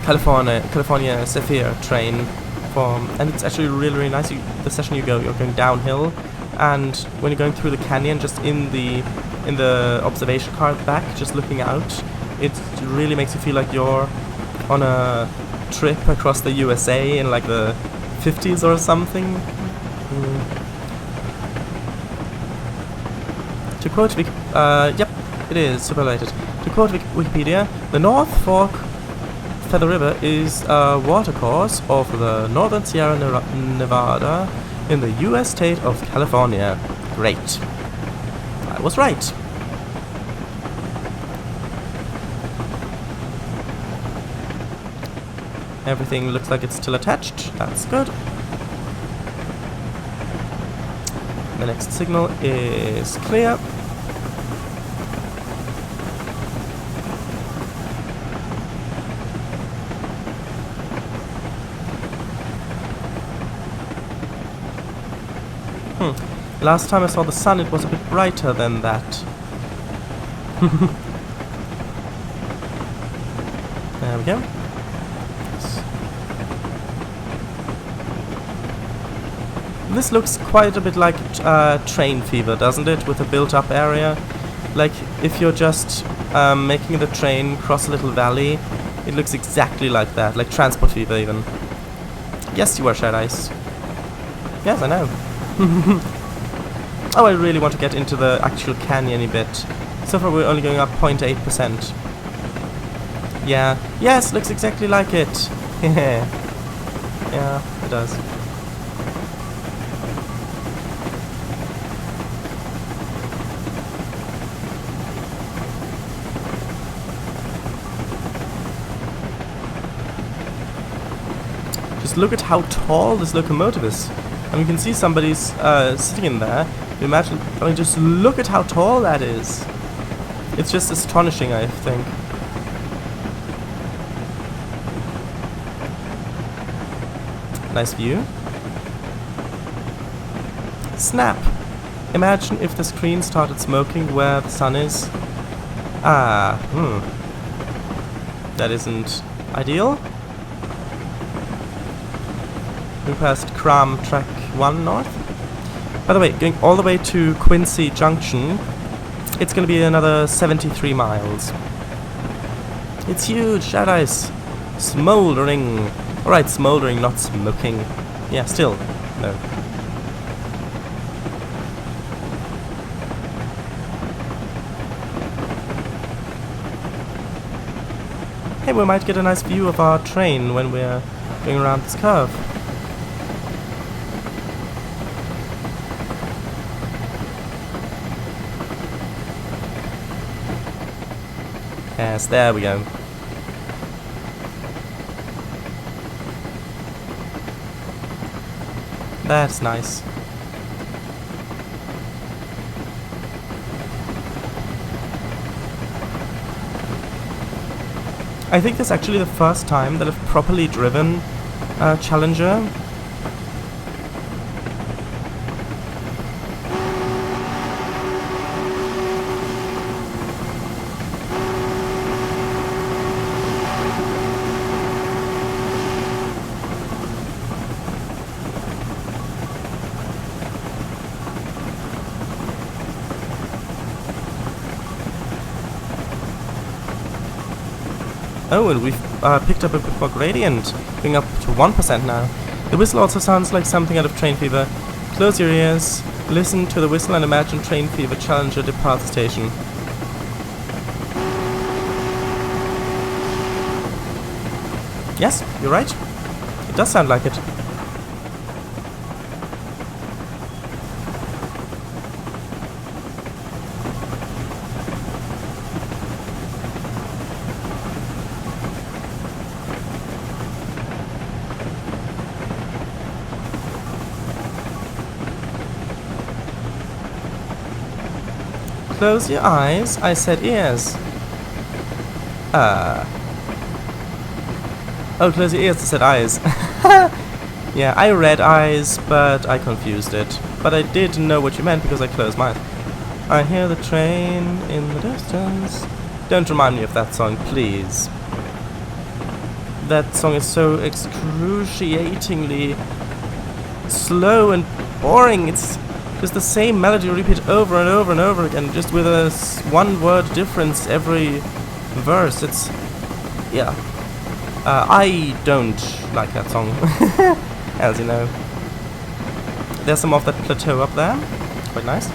Speaker 1: California Zephyr train from, and it's actually really nice. The session you're going downhill, and when you're going through the canyon, just in the observation car at the back, just looking out, it really makes you feel like you're on a trip across the USA in like the 50s or something. To quote yep, it is super related. To quote Wikipedia, the North Fork Feather River is a watercourse of the northern Sierra Nevada in the US state of California. Great. I was right. Everything looks like it's still attached. That's good. The next signal is clear. Last time I saw the sun, it was a bit brighter than that. There we go. This looks quite a bit like train fever, doesn't it? With a built-up area. Like, if you're just making the train cross a little valley, it looks exactly like that. Like transport fever, even. Yes, you are, Shed Ice. Yes, I know. Oh, I really want to get into the actual canyon a bit. So far we're only going up 0.8%. Yeah. Yes, looks exactly like it. Yeah, it does. Just look at how tall this locomotive is. And you can see somebody's sitting in there. Imagine, I mean, just look at how tall that is. It's just astonishing, I think. Nice view. Snap! Imagine if the screen started smoking where the sun is. That isn't ideal. We passed Cram track 1 north. By the way, going all the way to Quincy Junction, it's gonna be another 73 miles. It's huge, shat ice. Smoldering. Alright, smoldering, not smoking. Yeah, still. No. Hey, we might get a nice view of our train when we're going around this curve. Yes, there we go. That's nice. I think this is actually the first time that I've properly driven a Challenger. Oh, and we've picked up a bit more gradient, going up to 1% now. The whistle also sounds like something out of Train Fever. Close your ears, listen to the whistle and imagine Train Fever Challenger depart the station. Yes, you're right. It does sound like it. Close your eyes, I said ears. Oh, close your ears, I said eyes. Yeah, I read eyes, but I confused it. But I did know what you meant because I closed my eyes. I hear the train in the distance. Don't remind me of that song, please. That song is so excruciatingly slow and boring. It's just the same melody repeat over and over and over again, just with a one-word difference every verse. It's... yeah. I don't like that song, as you know. There's some of that plateau up there. Quite nice.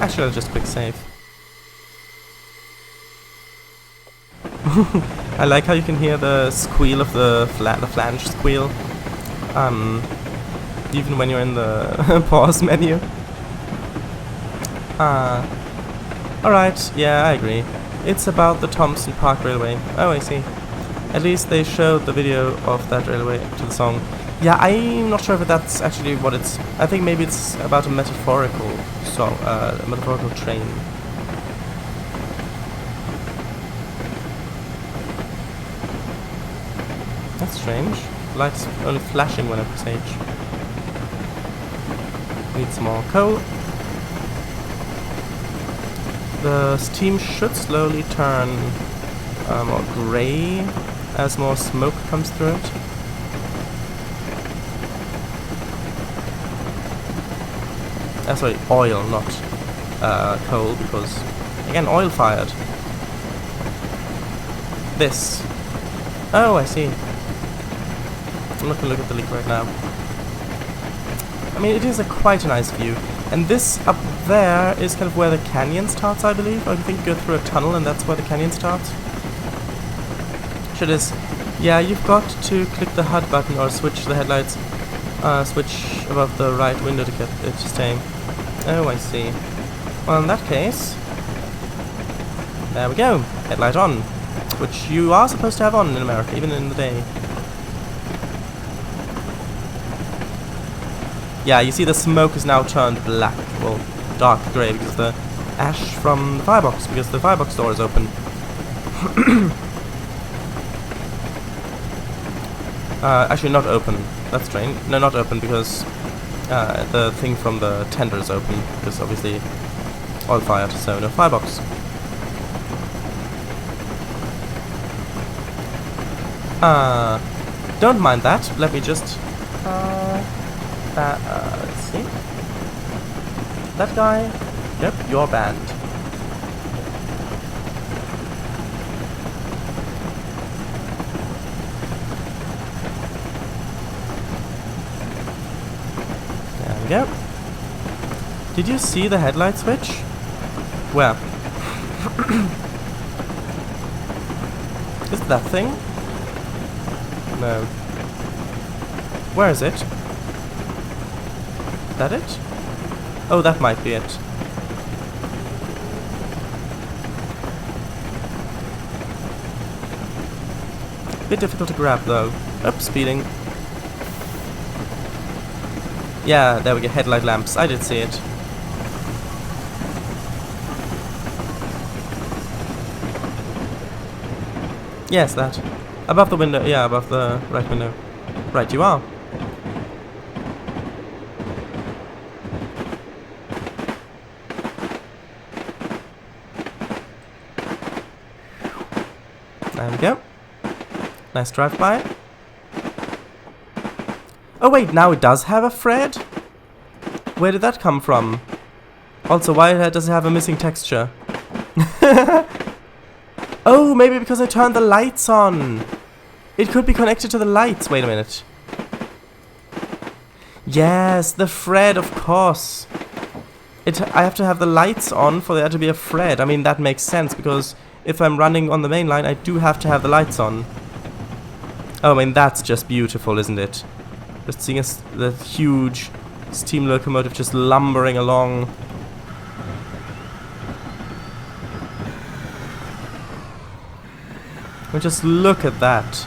Speaker 1: Actually, I'll just quick save. I like how you can hear the squeal of the flange squeal, even when you're in the pause menu. Alright, yeah, I agree. It's about the Thompson Park Railway. Oh, I see. At least they showed the video of that railway to the song. Yeah, I'm not sure if that's actually what it's... I think maybe it's about a metaphorical song, a metaphorical train. That's strange. The light's only flashing when I press H. Need some more coal. The steam should slowly turn more grey as more smoke comes through it. Sorry, oil, not coal, because, again, oil fired. This. Oh, I see. I'm not going to look at the leak right now. I mean, it is quite a nice view. And this up there is kind of where the canyon starts, I believe. I think you go through a tunnel and that's where the canyon starts. Should is. Yeah, you've got to click the HUD button or switch the headlights. Switch above the right window to get it to stay. Oh, I see. Well, in that case... there we go. Headlight on. Which you are supposed to have on in America, even in the day. Yeah, you see the smoke is now turned black. Well, dark grey because the ash from the firebox, because the firebox door is open. Actually not open. That's strange. No, not open because the thing from the tender is open, because obviously oil fired, so no firebox. Don't mind that. Let me just let's see. That guy. Yep, you're banned. There we go. Did you see the headlight switch? Where? Is it that thing? No. Where is it? Is that it? Oh, that might be it. Bit difficult to grab though. Oops, speeding. Yeah, there we go, headlight lamps. I did see it. Yes, that. Above the window, yeah, above the right window. Right, you are. There we go. Nice drive-by. Oh wait, now it does have a Fred? Where did that come from? Also, why does it have a missing texture? Oh, maybe because I turned the lights on. It could be connected to the lights. Wait a minute. Yes, the Fred, of course. I have to have the lights on for there to be a Fred. I mean, that makes sense, because if I'm running on the main line, I do have to have the lights on. Oh, I mean, that's just beautiful, isn't it? Just seeing the huge steam locomotive just lumbering along. Well, just look at that.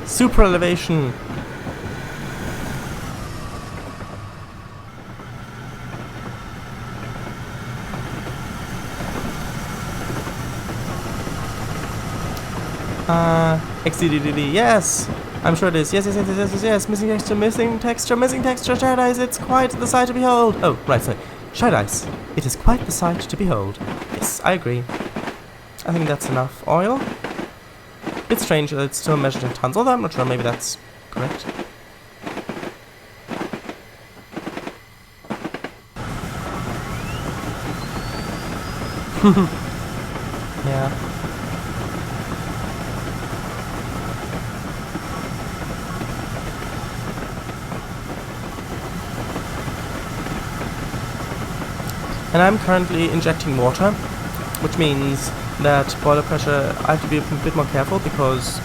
Speaker 1: Super elevation. XDDD, yes! I'm sure it is. Yes, yes, yes, yes, yes, yes. Missing texture, missing texture, missing texture. Shad Ice, it's quite the sight to behold. Oh, right, sorry. Shad Ice, it is quite the sight to behold. Yes, I agree. I think that's enough oil. It's strange that it's still measured in tons, although I'm not sure, maybe that's correct. Yeah. And I'm currently injecting water, which means that boiler pressure, I have to be a bit more careful because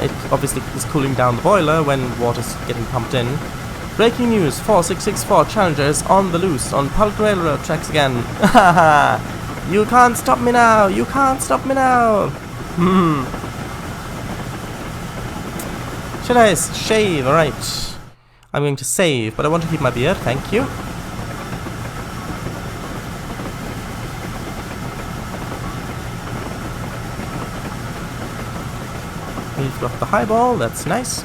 Speaker 1: it obviously is cooling down the boiler when water's getting pumped in. Breaking news, 4664 Challengers on the loose on public railroad tracks again. You can't stop me now, you can't stop me now. Should I shave? Alright. I'm going to save, but I want to keep my beard, thank you. We've got the highball, that's nice.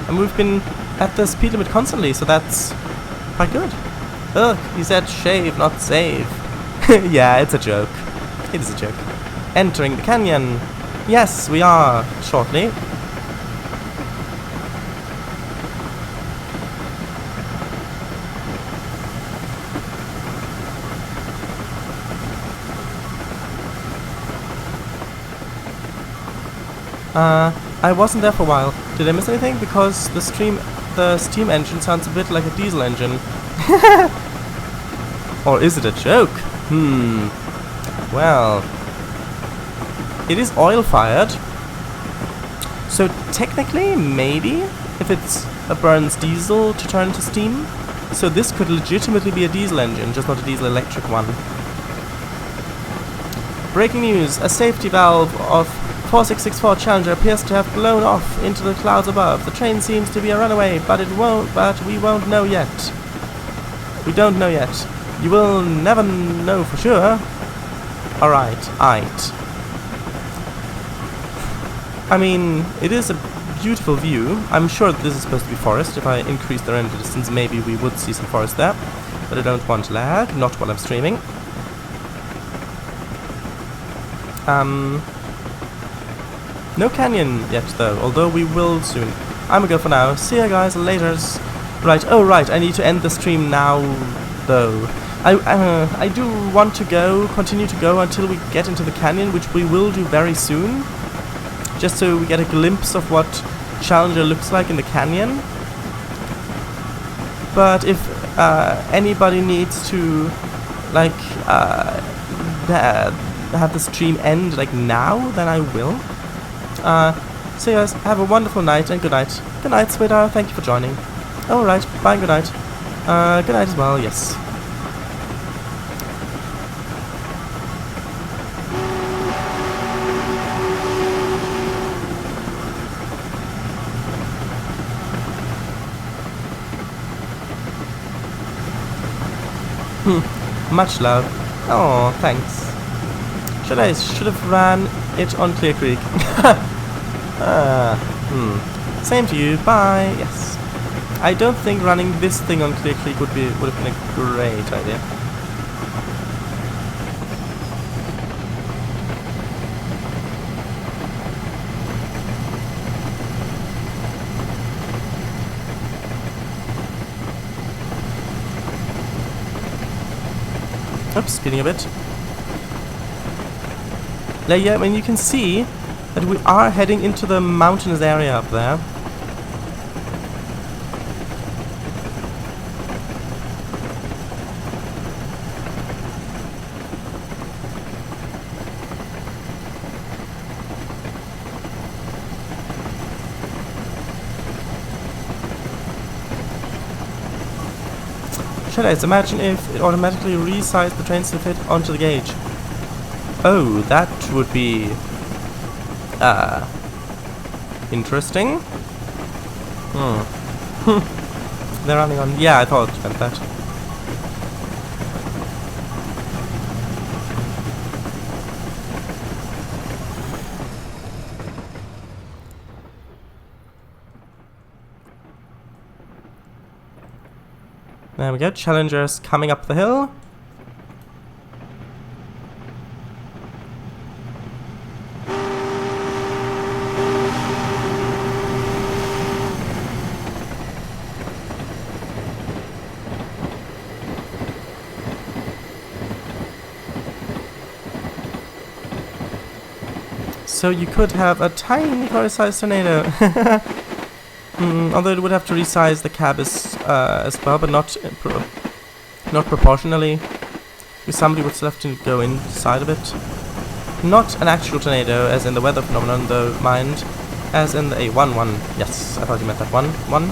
Speaker 1: And we've been at the speed limit constantly, so that's quite good. Ugh, he said shave, not save. Yeah, it's a joke. It is a joke. Entering the canyon. Yes, we are, shortly. I wasn't there for a while. Did I miss anything? Because the steam engine sounds a bit like a diesel engine. Or is it a joke? Well, it is oil-fired. So technically, maybe, if it burns diesel to turn into steam. So this could legitimately be a diesel engine, just not a diesel-electric one. Breaking news, a safety valve of 4664 Challenger appears to have blown off into the clouds above. The train seems to be a runaway, but we won't know yet. We don't know yet. You will never know for sure. Alright, I mean, it is a beautiful view. I'm sure this is supposed to be forest. If I increase the render distance, maybe we would see some forest there. But I don't want lag, not while I'm streaming. No canyon yet, though, although we will soon. I'm gonna go for now. See ya, guys, laters. Right, oh right, I need to end the stream now, though. I do want to continue to go until we get into the canyon, which we will do very soon. Just so we get a glimpse of what Challenger looks like in the canyon. But if anybody needs to, like, have the stream end, like, now, then I will. So guys, have a wonderful night and good night. Good night, sweetheart, thank you for joining. Alright, bye and good night. Good night as well, yes. Much love. Oh, thanks. Should have ran it on Clear Creek. Same to you. Bye. Yes. I don't think running this thing on Clear Creek would have been a great idea. Oops, speeding a bit. Yeah, I mean, you can see that we are heading into the mountainous area up there. Should I imagine if it automatically resized the trains to fit onto the gauge? Oh, that would be interesting. They're running on. Yeah, I thought it meant that. There we go, Challengers coming up the hill. So you could have a tiny car-sized tornado. Although it would have to resize the cab as well, but not proportionally. Because somebody would still have to go inside of it. Not an actual tornado, as in the weather phenomenon, though, mind. As in the A11. Yes, I thought you meant that one.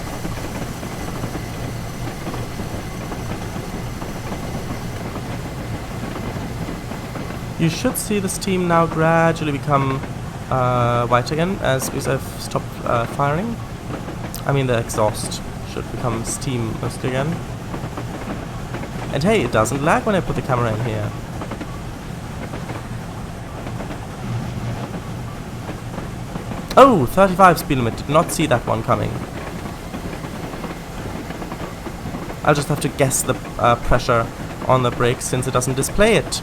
Speaker 1: You should see the steam now gradually become white again, because I've stopped firing. I mean, the exhaust should become steam mostly again. And hey, it doesn't lag when I put the camera in here. Oh, 35 speed limit. Did not see that one coming. I'll just have to guess the pressure on the brakes since it doesn't display it.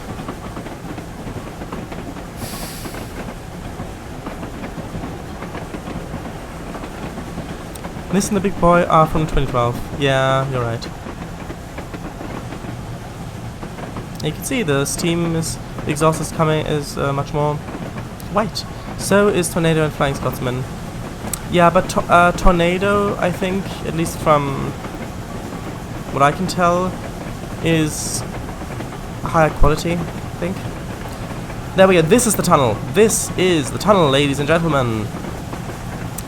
Speaker 1: This and the big boy are from 2012. Yeah, you're right. You can see the exhaust is much more white. So is Tornado and Flying Scotsman. Yeah, but Tornado, I think, at least from what I can tell, is higher quality, I think. There we go, this is the tunnel. This is the tunnel, ladies and gentlemen.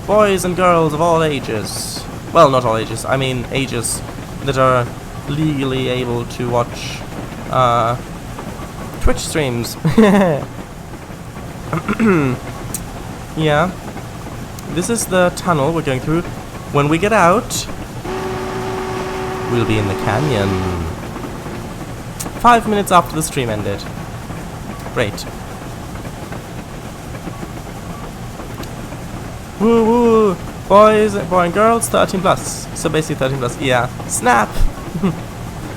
Speaker 1: Boys and girls of all ages. Well, not all ages, I mean ages that are legally able to watch Twitch streams. Yeah. This is the tunnel we're going through. When we get out, we'll be in the canyon. 5 minutes after the stream ended. Great. Woo woo! Boy and girls, 13 plus. So basically 13 plus. Yeah. Snap!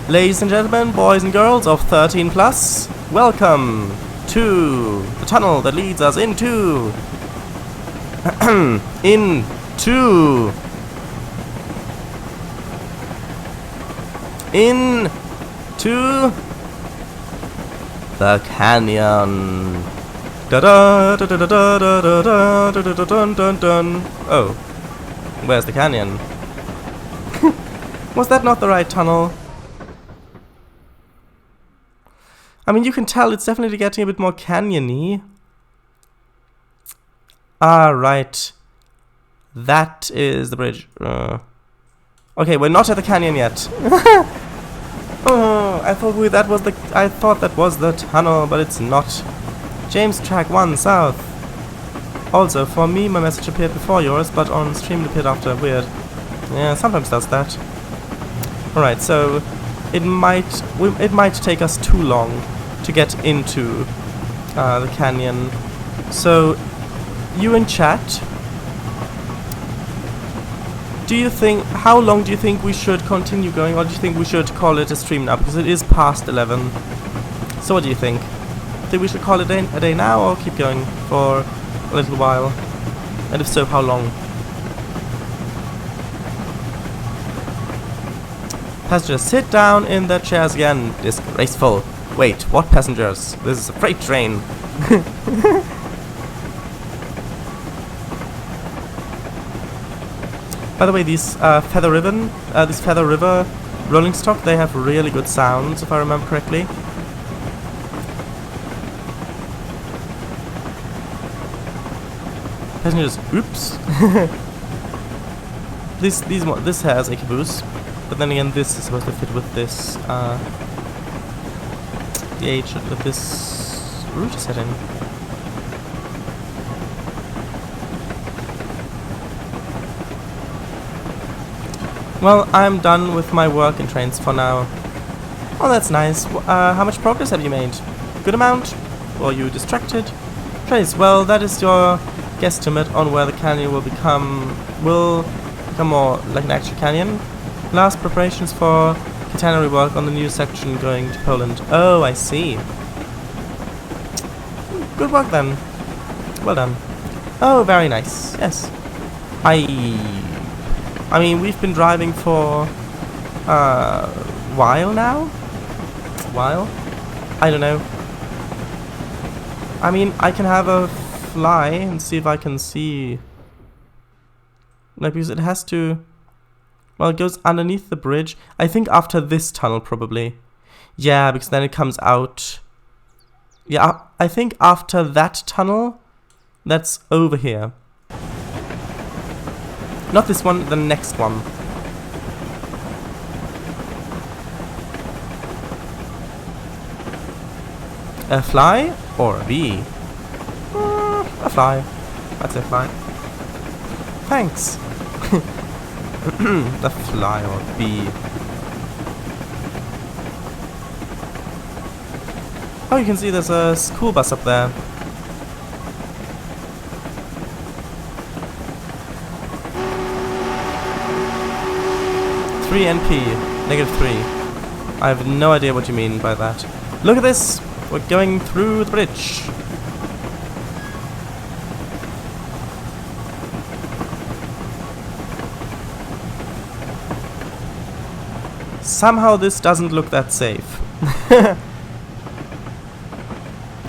Speaker 1: Ladies and gentlemen, boys and girls of 13 plus, welcome to the tunnel that leads us into into the canyon. Da da da da da da da da da da dun dun dun. Oh, where's the canyon? Was that not the right tunnel? I mean, you can tell it's definitely getting a bit more canyony. Ah, right. That is the bridge. Okay, we're not at the canyon yet. Oh, I thought that was the tunnel, but it's not. James track 1 south. Also, for me, my message appeared before yours, but on stream it appeared after. Weird. Yeah, sometimes does that. Alright, so it might take us too long to get into the canyon. So, you in chat, how long do you think we should continue going, or do you think we should call it a stream now? Because it is past 11. So what do you think? Think we should call it a day now, or keep going for a little while? And if so, how long? Passengers, sit down in their chairs again. Disgraceful. Wait, what passengers? This is a freight train. By the way, these Feather River rolling stock, they have really good sounds, if I remember correctly. Passengers, oops. This has a caboose, but then again, this is supposed to fit with this. The age that this route is heading. Well, I'm done with my work in trains for now. Oh, that's nice. How much progress have you made? Good amount? Or are you distracted? Trace, well, that is your guesstimate on where the canyon will become more like an actual canyon. Last preparations for catenary work on the new section going to Poland. Oh, I see. Good work then. Well done. Oh, very nice. Yes. I mean, we've been driving for a while now? I don't know. I mean, I can have a fly and see if I can see. Like, because it has to. Well, it goes underneath the bridge. I think after this tunnel, probably. Yeah, because then it comes out. Yeah, I think after that tunnel, that's over here. Not this one, the next one. A fly or a bee? A fly. I'd say fly. Thanks. A fly or a bee. Oh, you can see there's a school bus up there. NP, -3. I have no idea what you mean by that. Look at this! We're going through the bridge. Somehow this doesn't look that safe.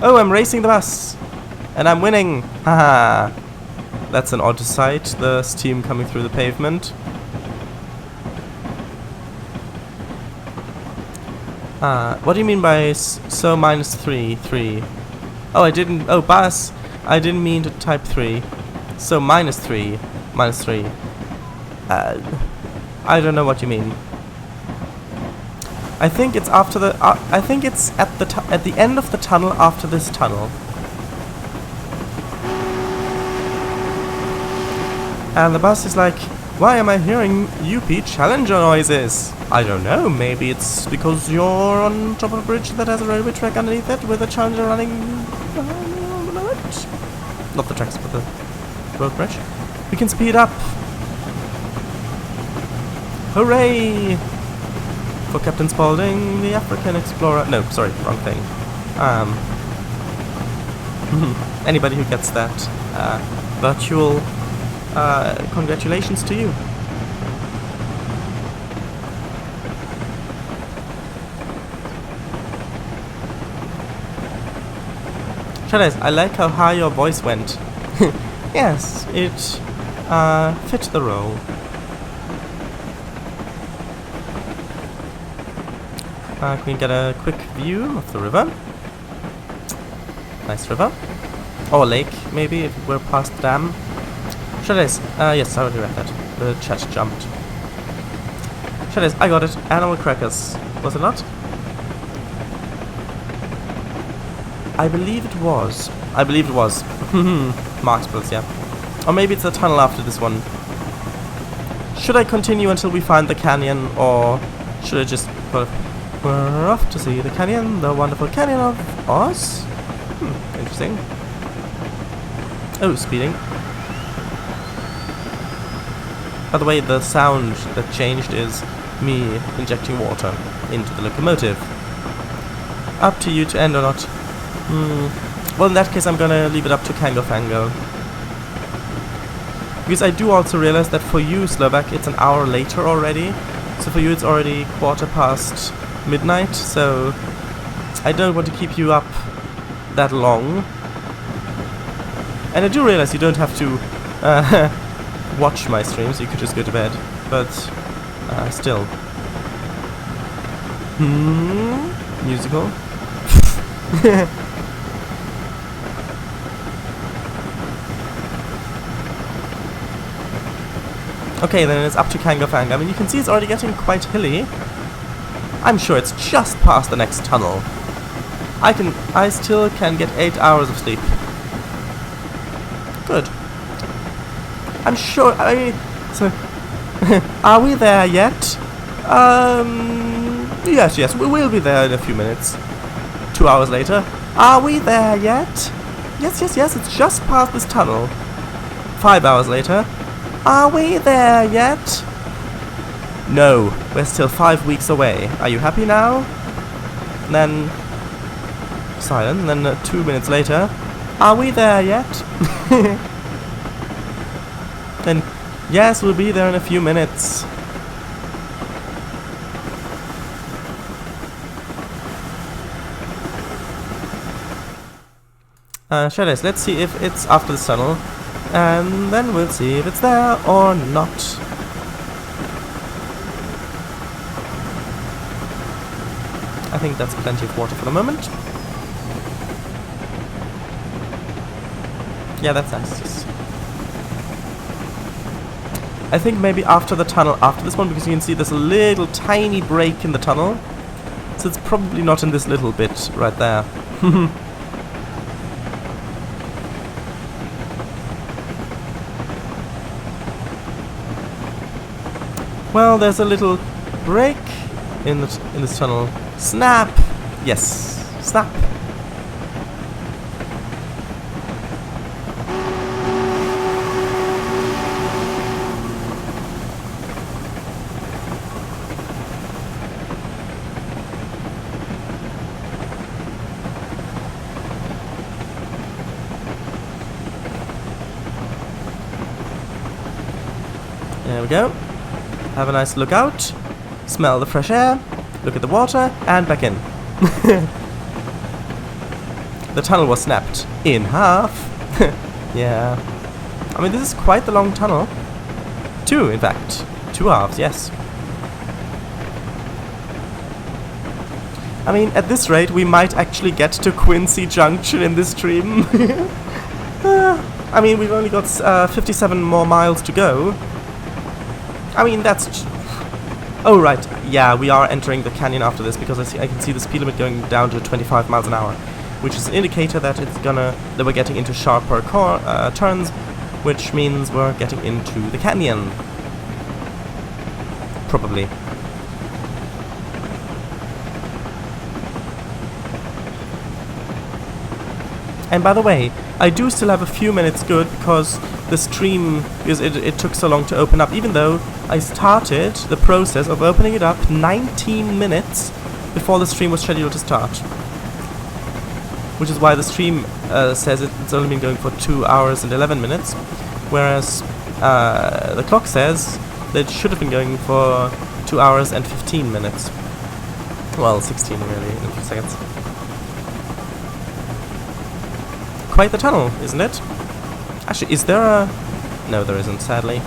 Speaker 1: Oh, I'm racing the bus! And I'm winning! Haha! That's an odd sight, the steam coming through the pavement. What do you mean by so -3? Oh, I didn't. Oh, Bas, I didn't mean to type 3. So -3. I don't know what you mean. I think it's after the. I think it's at the end of the tunnel after this tunnel. And the bus is like, why am I hearing UP Challenger noises? I don't know, maybe it's because you're on top of a bridge that has a railway track underneath it with a Challenger running below it. Not the tracks, but the road bridge. We can speed up. Hooray! For Captain Spaulding, the African explorer. No, sorry, wrong thing. Anybody who gets that virtual congratulations to you. Shades, I like how high your voice went. Yes, it fit the role. Can we get a quick view of the river? Nice river. Or lake, maybe, if we're past the dam. Shades, yes, I already read that. The chat jumped. Shades, I got it. Animal crackers. Was it not? I believe it was. Marksbills, yeah. Or maybe it's a tunnel after this one. Should I continue until we find the canyon, or should I just put... We're off to see the canyon, the wonderful canyon of Oz? Interesting. Oh, speeding. By the way, the sound that changed is me injecting water into the locomotive. Up to you to end or not. Well, in that case, I'm gonna leave it up to Kango Fango. Because I do also realize that for you, Slovak, it's an hour later already. So for you, it's already 1:15 midnight. So I don't want to keep you up that long. And I do realize you don't have to watch my streams. You could just go to bed. But still. Musical. Okay, then it's up to Kango Fang. I mean, you can see it's already getting quite hilly. I'm sure it's just past the next tunnel. I still can get 8 hours of sleep. Good. I'm sure, I mean, so, are we there yet? Yes, we will be there in a few minutes. 2 hours later. Are we there yet? Yes, it's just past this tunnel. 5 hours later. Are we there yet? No, we're still 5 weeks away. Are you happy now? And then silent, and then 2 minutes later. Are we there yet? Then, yes, we'll be there in a few minutes. Shadows, let's see if it's after the tunnel. And then we'll see if it's there or not. I think that's plenty of water for the moment. Yeah, that's nice. I think maybe after the tunnel, after this one, because you can see there's a little tiny break in the tunnel. So it's probably not in this little bit right there. Well, there's a little break in this tunnel. Snap! Yes, snap. There we go. Have a nice look out, smell the fresh air, look at the water, and back in. The tunnel was snapped in half. Yeah. I mean, this is quite the long tunnel. 2, in fact. 2 halves, yes. I mean, at this rate, we might actually get to Quincy Junction in this stream. I mean, we've only got 57 more miles to go. I mean, that's... Oh, right. Yeah, we are entering the canyon after this, because I can see the speed limit going down to 25 miles an hour, which is an indicator that that we're getting into sharper turns, which means we're getting into the canyon. Probably. And by the way, I do still have a few minutes good because the stream, it took so long to open up, even though I started the process of opening it up 19 minutes before the stream was scheduled to start. Which is why the stream says it's only been going for 2 hours and 11 minutes, whereas the clock says that it should have been going for 2 hours and 15 minutes. Well, 16 really, in a few seconds. Quite the tunnel, isn't it? Actually, is there a... No, there isn't, sadly.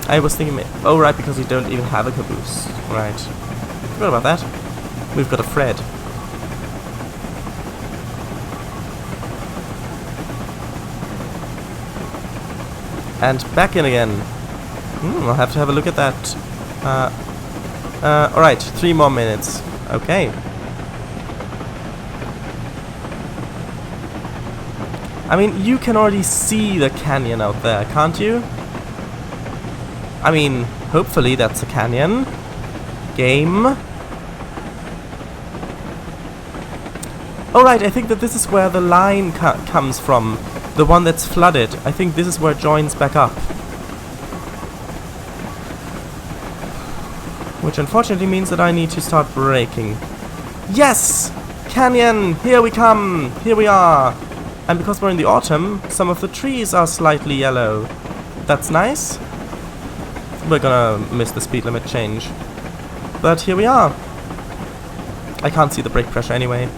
Speaker 1: I was thinking... Oh, right, because we don't even have a caboose. Right. Forgot about that. We've got a Fred. And back in again. I'll have to have a look at that. Alright, 3 more minutes. Okay. I mean, you can already see the canyon out there, can't you? I mean, hopefully that's a canyon. Game. Alright, I think that this is where the line comes from. The one that's flooded. I think this is where it joins back up. Which unfortunately means that I need to start braking. Yes! Canyon! Here we come! Here we are! And because we're in the autumn, some of the trees are slightly yellow. That's nice. We're gonna miss the speed limit change. But here we are. I can't see the brake pressure anyway.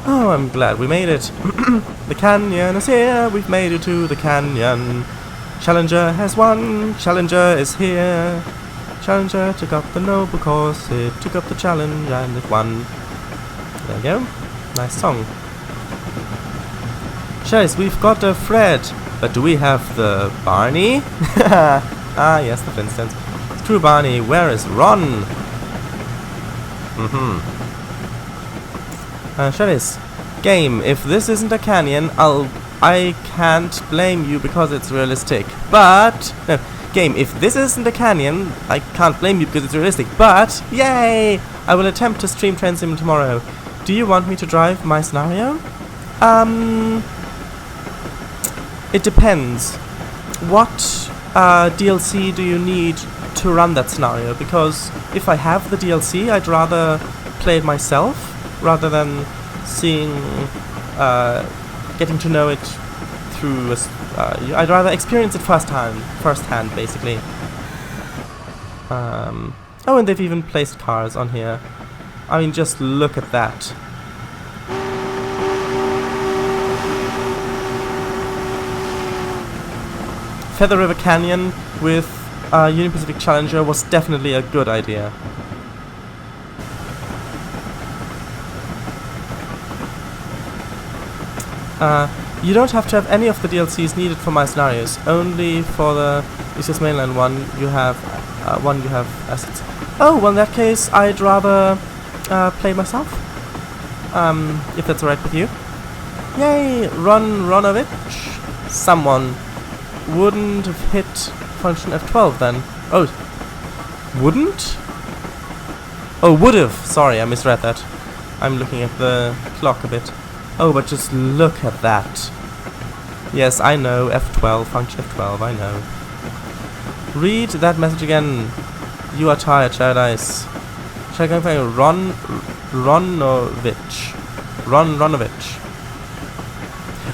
Speaker 1: Oh, I'm glad we made it. The canyon is here. We've made it to the canyon. Challenger has won. Challenger is here. Challenger took up the noble course. It took up the challenge and it won. There we go. Nice song. Chase, we've got a Fred. But do we have the Barney? Ah, yes, the Flintstones. Screw Barney. Where is Ron? Chase, game, if this isn't a canyon, I can't blame you because it's realistic. But... No, game, if this isn't a canyon, I can't blame you because it's realistic. But, yay! I will attempt to stream Train Sim tomorrow. Do you want me to drive my scenario? It depends. What DLC do you need to run that scenario? Because if I have the DLC, I'd rather play it myself rather than seeing, getting to know it through. I'd rather experience it firsthand, basically. Oh, and they've even placed cars on here. I mean, just look at that. Feather River Canyon with Union Pacific Challenger was definitely a good idea. You don't have to have any of the DLCs needed for my scenarios. Only for the East Coast Mainland one you have assets. Oh, well in that case I'd rather play myself. If that's alright with you. Yay! Ronovich. Someone wouldn't have hit function F12 then. Oh, wouldn't? Oh, would have. Sorry, I misread that. I'm looking at the clock a bit. Oh, but just look at that. Yes, I know. F12, function F12, I know. Read that message again. You are tired, Paradise. Should I go for Ronovich.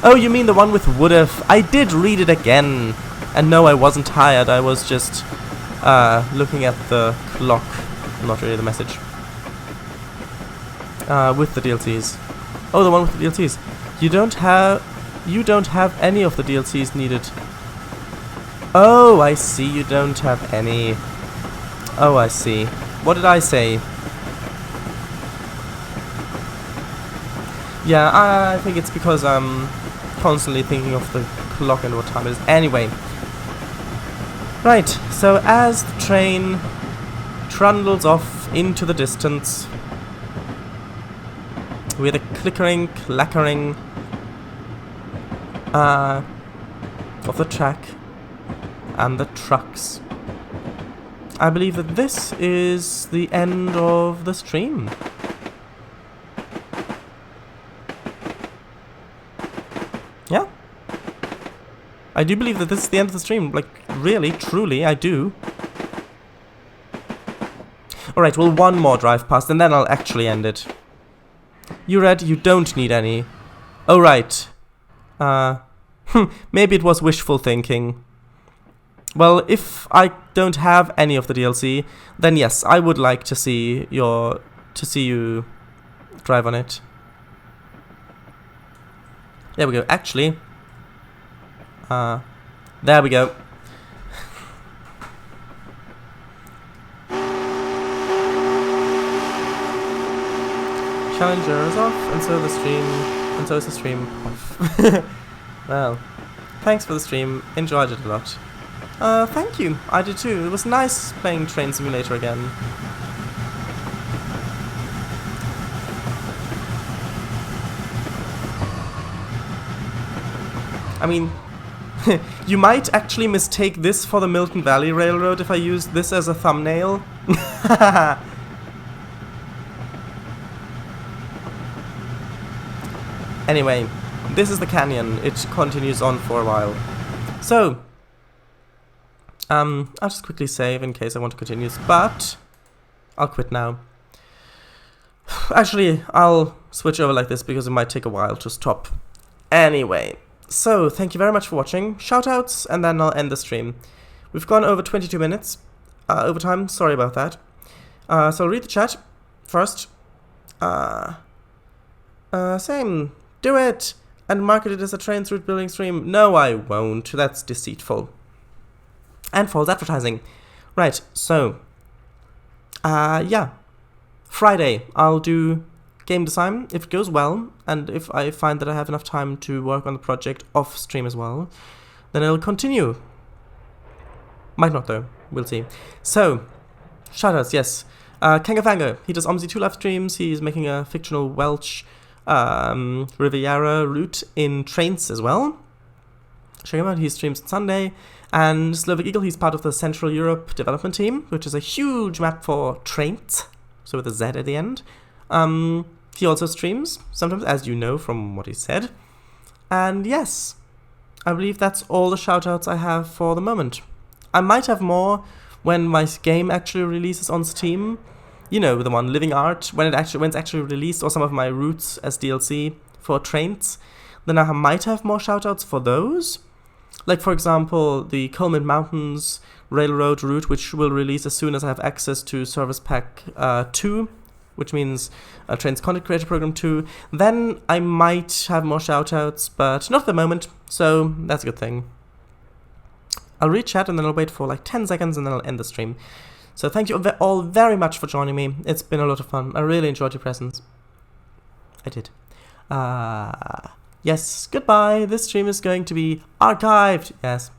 Speaker 1: Oh, you mean the one with would've? I did read it again. And no, I wasn't tired. I was just looking at the clock. Not really the message. With the DLCs. Oh, the one with the DLCs. You don't have... you don't have any of the DLCs needed. Oh, I see, you don't have any. Oh, I see. What did I say? Yeah, I think it's because I'm constantly thinking of the clock and what time it is. Anyway. Right, so as the train trundles off into the distance, with a clickering, clackering of the track and the trucks, I believe that this is the end of the stream. Yeah. I do believe that this is the end of the stream. Like, really, truly, I do. Alright, well, one more drive past, and then I'll actually end it. You read, you don't need any. Oh, right. Maybe it was wishful thinking. Well, if I don't have any of the DLC, then yes, I would like to see you drive on it. There we go. Actually, there we go. Challenger is off, and so is the stream off. Well, thanks for the stream. Enjoyed it a lot. Thank you. I did too. It was nice playing Train Simulator again. I mean, you might actually mistake this for the Milton Valley Railroad if I use this as a thumbnail. Anyway, this is the canyon. It continues on for a while. So, I'll just quickly save in case I want to continue, but I'll quit now. Actually, I'll switch over like this because it might take a while to stop. Anyway, so thank you very much for watching. Shoutouts, and then I'll end the stream. We've gone over 22 minutes over time. Sorry about that. So I'll read the chat first. Same. Do it! And market it as a trains route building stream. No, I won't. That's deceitful. And false advertising. Right, so. Yeah. Friday, I'll do game design if it goes well, and if I find that I have enough time to work on the project off stream as well, then I'll continue. Might not though. We'll see. So, shoutouts, yes. Kangafanga, he does OMSI 2 live streams. He's making a fictional Welsh Riviera route in trains as well. Check him out, he streams on Sunday. And Slovak Eagle, he's part of the Central Europe development team, which is a huge map for trains, so with a Z at the end. He also streams, sometimes, as you know from what he said. And yes, I believe that's all the shoutouts I have for the moment. I might have more when my game actually releases on Steam. You know, the one, Living Art, when it's actually released, or some of my routes as DLC for trains, then I might have more shoutouts for those. Like, for example, the Coleman Mountains Railroad route, which will release as soon as I have access to Service Pack 2, which means Trains Content Creator Program 2. Then I might have more shoutouts, but not at the moment, so that's a good thing. I'll read chat and then I'll wait for like 10 seconds and then I'll end the stream. So thank you all very much for joining me. It's been a lot of fun. I really enjoyed your presence. I did. Yes, goodbye. This stream is going to be archived. Yes.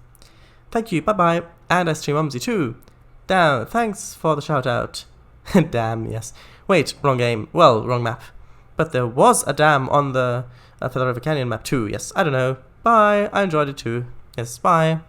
Speaker 1: Thank you. Bye-bye. And I stream OMSI too. Damn, thanks for the shout out. Damn, yes. Wait, wrong game. Well, wrong map. But there was a dam on the Feather River Canyon map too. Yes, I don't know. Bye. I enjoyed it too. Yes, bye.